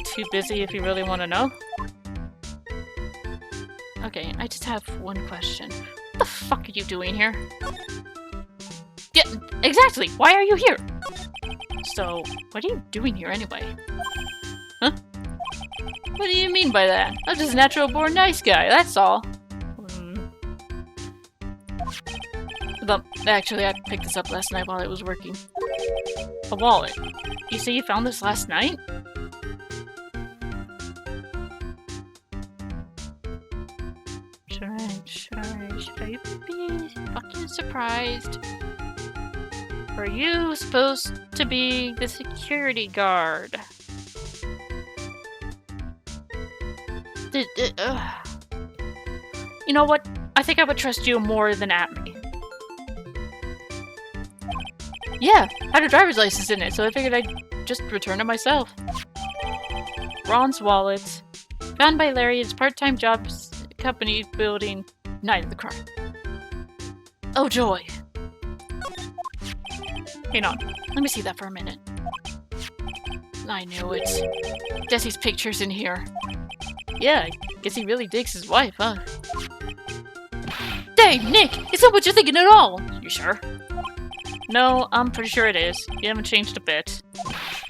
Speaker 1: Too busy if you really want to know. Okay, I just have one question. What the fuck are you doing here? Yeah, exactly! Why are you here? So, what are you doing here anyway? Huh? What do you mean by that? I'm just a natural-born nice guy, that's all. Well, actually, I picked this up last night while I was working. A wallet. You say you found this last night? Should I be fucking surprised? Are you supposed to be the security guard? You know what? I think I would trust you more than Atmey. Yeah, I had a driver's license in it, so I figured I'd just return it myself. Ron's wallet. Found by Larry at his part-time jobs company building night of the crime. Oh joy. Hang on, let me see that for a minute. I knew it. Desi's picture's in here. Yeah, I guess he really digs his wife, huh? Dang, Nick! It's not what you're thinking at all! You sure? No, I'm pretty sure it is. You haven't changed a bit.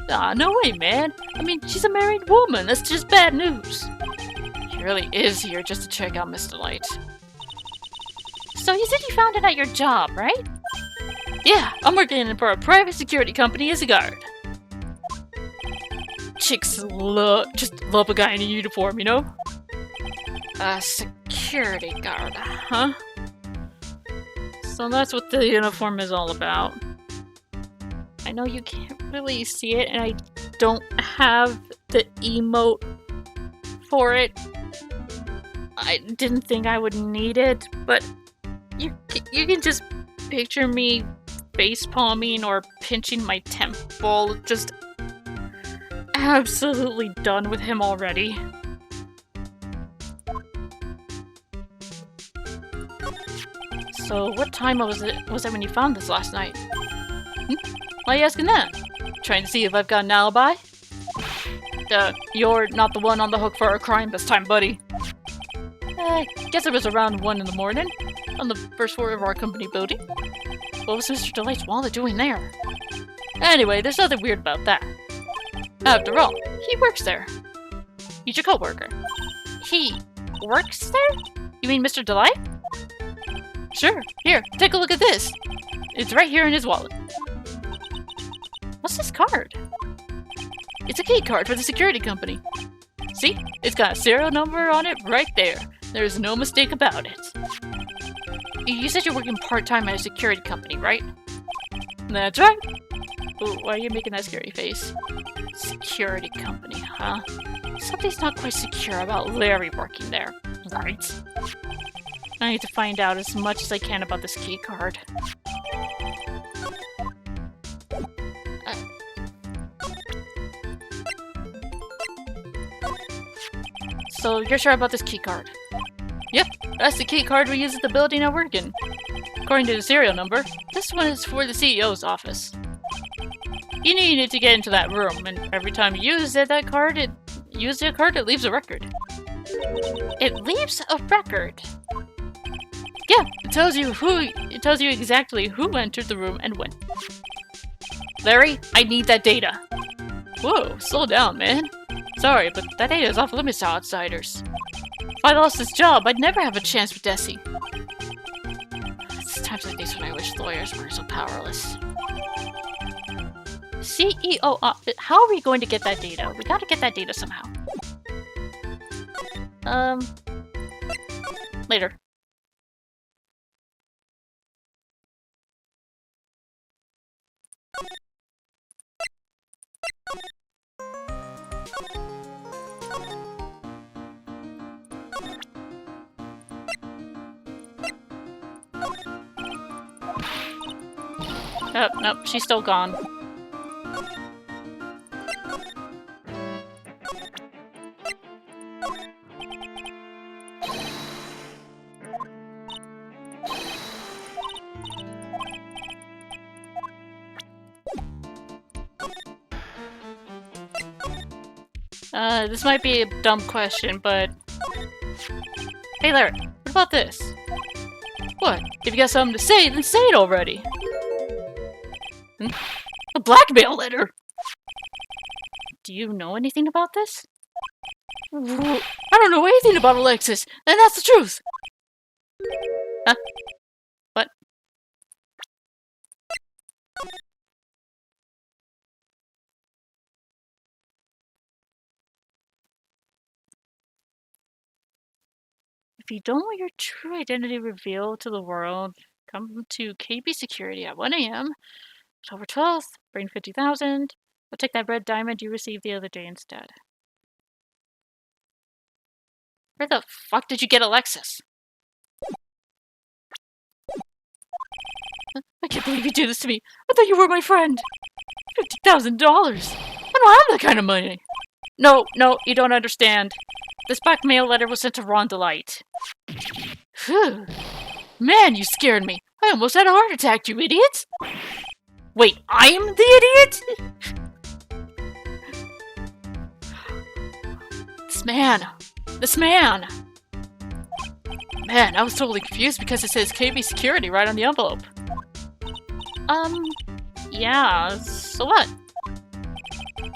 Speaker 1: Ah, no way, man! I mean, she's a married woman! That's just bad news! She really is here just to check out Mr. Light. So you said you found it at your job, right? Yeah, I'm working for a private security company as a guard. Chicks just love a guy in a uniform, you know? A security guard, huh? So that's what the uniform is all about. I know you can't really see it, and I don't have the emote for it. I didn't think I would need it, but you can just picture me facepalming or pinching my temple, just absolutely done with him already. So, what time was it when you found this last night? Why are you asking that? Trying to see if I've got an alibi? You're not the one on the hook for a crime this time, buddy. I guess it was around 1 in the morning, on the first floor of our company building. What was Mr. Delight's wallet doing there? Anyway, there's nothing weird about that. After all, he works there. He's your co-worker. He works there? You mean Mr. Delight? Sure. Here, take a look at this. It's right here in his wallet. What's this card? It's a key card for the security company. See? It's got a serial number on it right there. There's no mistake about it. You said you're working part-time at a security company, right? That's right. Ooh, why are you making that scary face? Security company, huh? Something's not quite secure about Larry working there, right? I need to find out as much as I can about this key card. So, you're sure about this key card? Yep, that's the key card we use at the building I work in. According to the serial number, this one is for the CEO's office. You need it to get into that room, and every time you use that card, it leaves a record. It leaves a record? Yeah, it tells you exactly who entered the room and when. Larry, I need that data. Whoa, slow down, man. Sorry, but that data is off limits to outsiders. If I lost this job, I'd never have a chance with Desi. It's times like these when I wish lawyers weren't so powerless. CEO, how are we going to get that data? We gotta get that data somehow. Later. Oh, nope, she's still gone. This might be a dumb question, but... Hey Larry, what about this? What? If you got something to say, then say it already! A blackmail letter? Do you know anything about this? I don't know anything about Alexis, and that's the truth! Huh? What? If you don't want your true identity revealed to the world, come to KB Security at 1 AM, October 12th, bring 50,000. I'll take that red diamond you received the other day instead. Where the fuck did you get Alexis? I can't believe you did this to me. I thought you were my friend. $50,000. I don't have that kind of money. No, you don't understand. This blackmail letter was sent to Ron Delight. Phew. Man, you scared me. I almost had a heart attack, you idiot. Wait, I'm the idiot? This man. Man, I was totally confused because it says KB Security right on the envelope. Yeah, so what?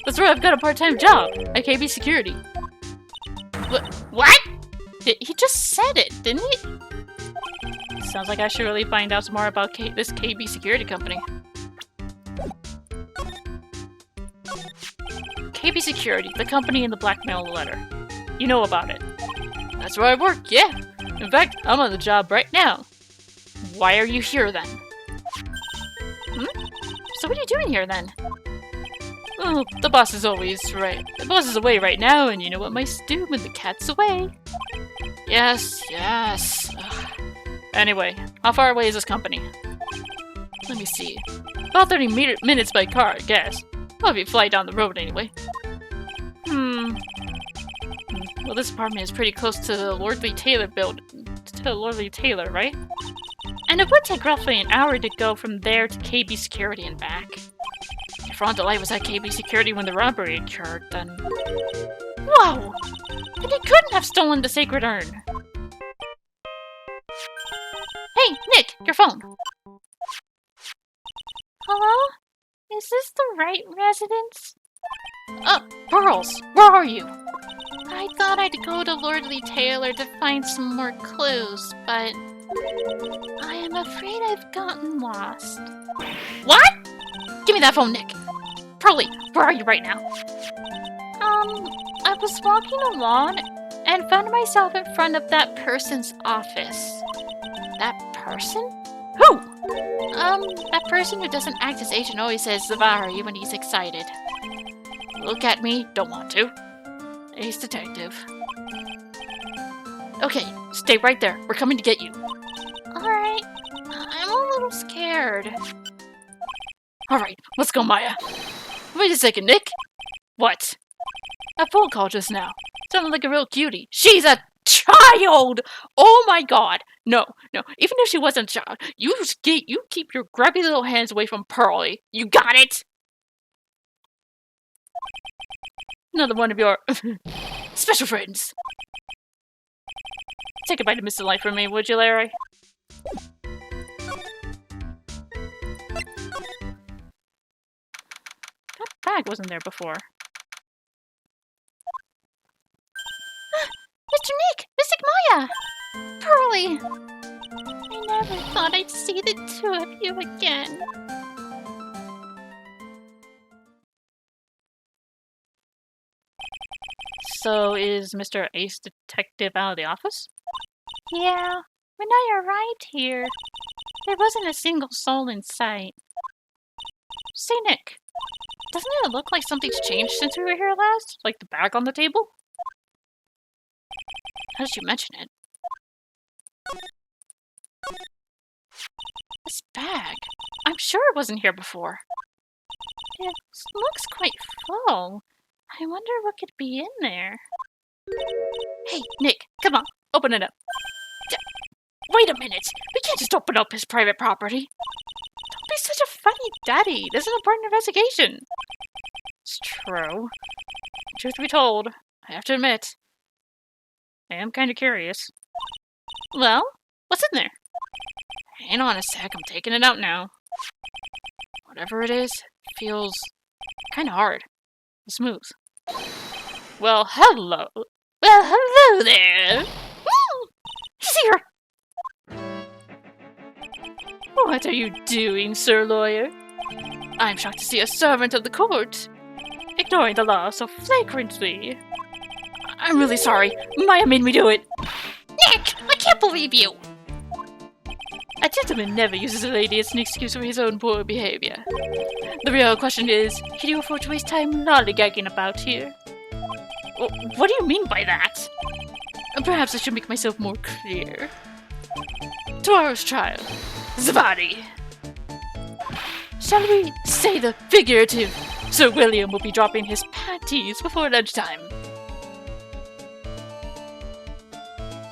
Speaker 1: That's right, I've got a part-time job at KB Security. What? He just said it, didn't he? Sounds like I should really find out some more about this KB Security company. KB Security, the company in the blackmail letter. You know about it. That's where I work, yeah. In fact, I'm on the job right now. Why are you here then? So what are you doing here then? Oh, the boss is always right. The boss is away right now, and you know what mice do when the cat's away. Yes. Ugh. Anyway, how far away is this company? Let me see. About 30 minutes by car, I guess. I'll be fly down the road anyway. Well, this apartment is pretty close to the Lordly Taylor right? And it would take roughly an hour to go from there to KB Security and back. If Ron Delight was at KB Security when the robbery occurred, then... Whoa! Then he couldn't have stolen the sacred urn! Hey, Nick! Your phone! Hello? Is this the right residence? Pearls! Where are you? I thought I'd go to Lordly Taylor to find some more clues, but... I am afraid I've gotten lost. What? Give me that phone, Nick! Pearly, where are you right now? I was walking along and found myself in front of that person's office. That person? Who? That person who doesn't act his age and always says Zavari when he's excited. Look at me, don't want to. Ace Detective. Okay, stay right there. We're coming to get you. Alright. I'm a little scared. Alright, let's go, Maya. Wait a second, Nick. What? A phone call just now. Sounded like a real cutie. She's a child! Oh my god. No. Even if she wasn't a child, you keep your grubby little hands away from Pearly. You got it? Another one of your special friends. Say goodbye to Mr. Light for me, would you, Larry? That bag wasn't there before. Mr. Nick! Mr.
Speaker 2: really? I never thought I'd see the two of you again.
Speaker 1: So is Mr. Ace Detective out of the office?
Speaker 2: Yeah, when I arrived here, there wasn't a single soul in sight.
Speaker 1: Say, Nick, doesn't it look like something's changed since we were here last? Like the bag on the table? How did you mention it? This bag. I'm sure it wasn't here before.
Speaker 2: It looks quite full. I wonder what could be in there.
Speaker 1: Hey, Nick, come on, open it up. Wait a minute, we can't just open up his private property. Don't be such a funny daddy. This is an important investigation. It's true. Truth be told, I have to admit, I am kind of curious. Well, what's in there? Hang on a sec, I'm taking it out now. Whatever it is, feels kind of hard. Smooth. Well, hello.
Speaker 2: Well, hello there.
Speaker 1: He's here. What are you doing, Sir Lawyer? I'm shocked to see a servant of the court ignoring the law so flagrantly. I'm really sorry. Maya made me do it.
Speaker 2: Nick, I can't believe you.
Speaker 1: A gentleman never uses a lady as an excuse for his own poor behavior. The real question is, can you afford to waste time lollygagging about here? What do you mean by that? Perhaps I should make myself more clear. Tomorrow's trial. Zavadi. Shall we say the figurative? Sir William will be dropping his panties before lunchtime.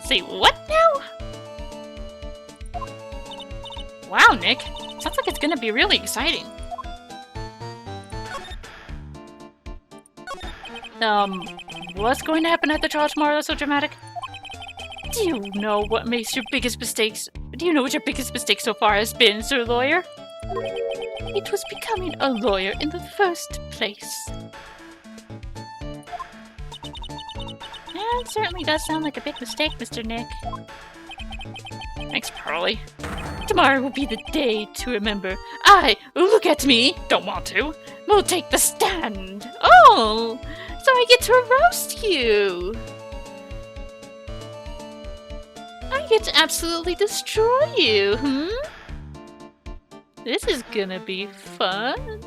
Speaker 1: Say what now? Wow, Nick. Sounds like it's gonna be really exciting. What's going to happen at the trial tomorrow that's so dramatic? Do you know what makes your biggest mistakes? Do you know what your biggest mistake so far has been, Sir Lawyer? It was becoming a lawyer in the first place.
Speaker 2: It certainly does sound like a big mistake, Mr. Nick.
Speaker 1: Thanks, Pearly. Tomorrow will be the day to remember. Look at me! Don't want to. We'll take the stand. Oh, so I get to roast you. I get to absolutely destroy you, This is gonna be fun.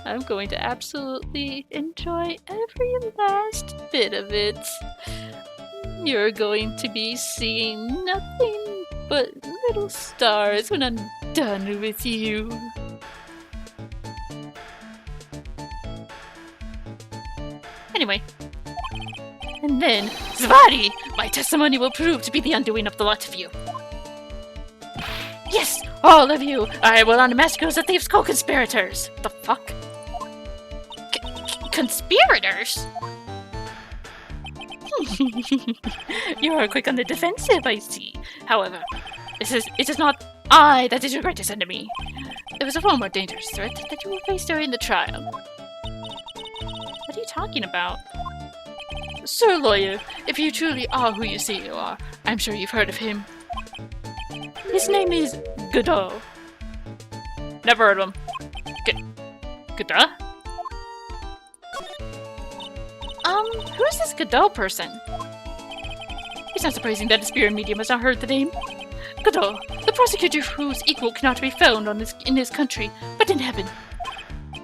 Speaker 1: I'm going to absolutely enjoy every last bit of it. You're going to be seeing nothing but little stars when I'm done with you. Anyway. And then, Zavadi! My testimony will prove to be the undoing of the lot of you. Yes! All of you! I will unmask you as the Thieves' co-conspirators! The fuck?
Speaker 2: Conspirators?
Speaker 1: You are quick on the defensive, I see. However, it is not I that is your greatest enemy. It was a far more dangerous threat that you will face during the trial. What are you talking about? Sir Lawyer, if you truly are who you say you are, I'm sure you've heard of him. His name is Godot. Never heard of him. Godot? Who is this Godot person? It's not surprising that a spirit medium has not heard the name. Godot, the prosecutor whose equal cannot be found in this country, but in heaven.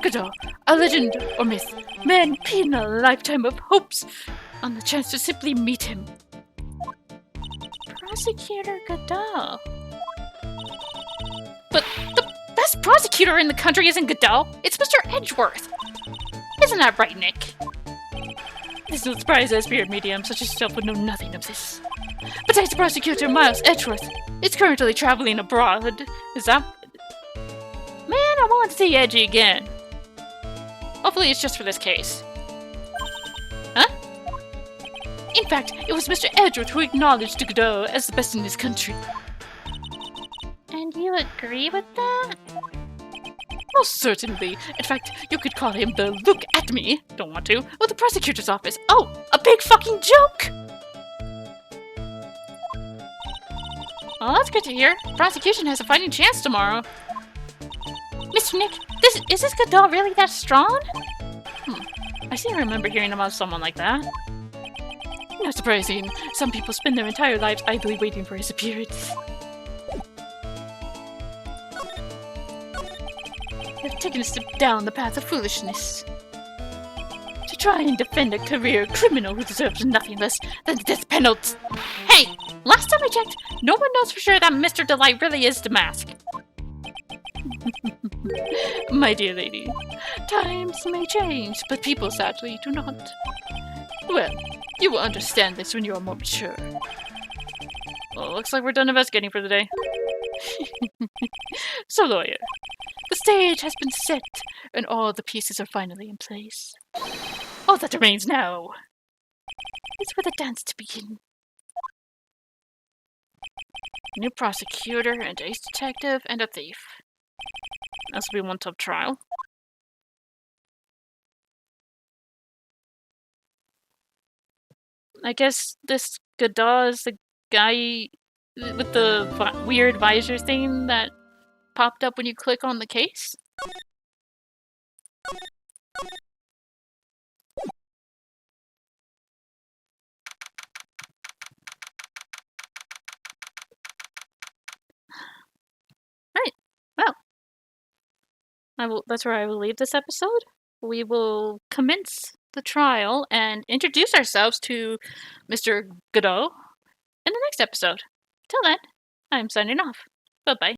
Speaker 1: Godot, a legend or myth, man pin a lifetime of hopes on the chance to simply meet him.
Speaker 2: Prosecutor Godot.
Speaker 1: But the best prosecutor in the country isn't Godot, it's Mr. Edgeworth. Isn't that right, Nick? It's no surprise that a spirit medium such as yourself would know nothing of this. Besides, Prosecutor Miles Edgeworth is currently traveling abroad. Is that... Man, I want to see Edgy again. Hopefully it's just for this case. Huh? In fact, it was Mr. Edgeworth who acknowledged Godot as the best in his country.
Speaker 2: And you agree with that?
Speaker 1: Most certainly. In fact, you could call him the Look at Me, don't want to, with the prosecutor's office. Oh, a big fucking joke! Oh, that's good to hear. Prosecution has a fighting chance tomorrow.
Speaker 2: Mr. Nick, is this Godot really that strong?
Speaker 1: I seem to remember hearing about someone like that. Not surprising. Some people spend their entire lives idly waiting for his appearance. They've taken a step down the path of foolishness. To try and defend a career criminal who deserves nothing less than the death penalty.
Speaker 2: Hey, last time I checked, no one knows for sure that Mr. Delight really is deMasque.
Speaker 1: My dear lady, times may change, but people sadly do not. Well, you will understand this when you are more mature. Well, looks like we're done investigating for the day. So, lawyer, the stage has been set, and all the pieces are finally in place. All that remains now is for the dance to begin. New prosecutor, and ace detective, and a thief. This will be one tough trial. I guess this Godot is the guy with the weird visor thing that popped up when you click on the case. Right. Well, that's where I will leave this episode. We will commence the trial and introduce ourselves to Mr. Godot in the next episode. Till then, I'm signing off. Bye-bye.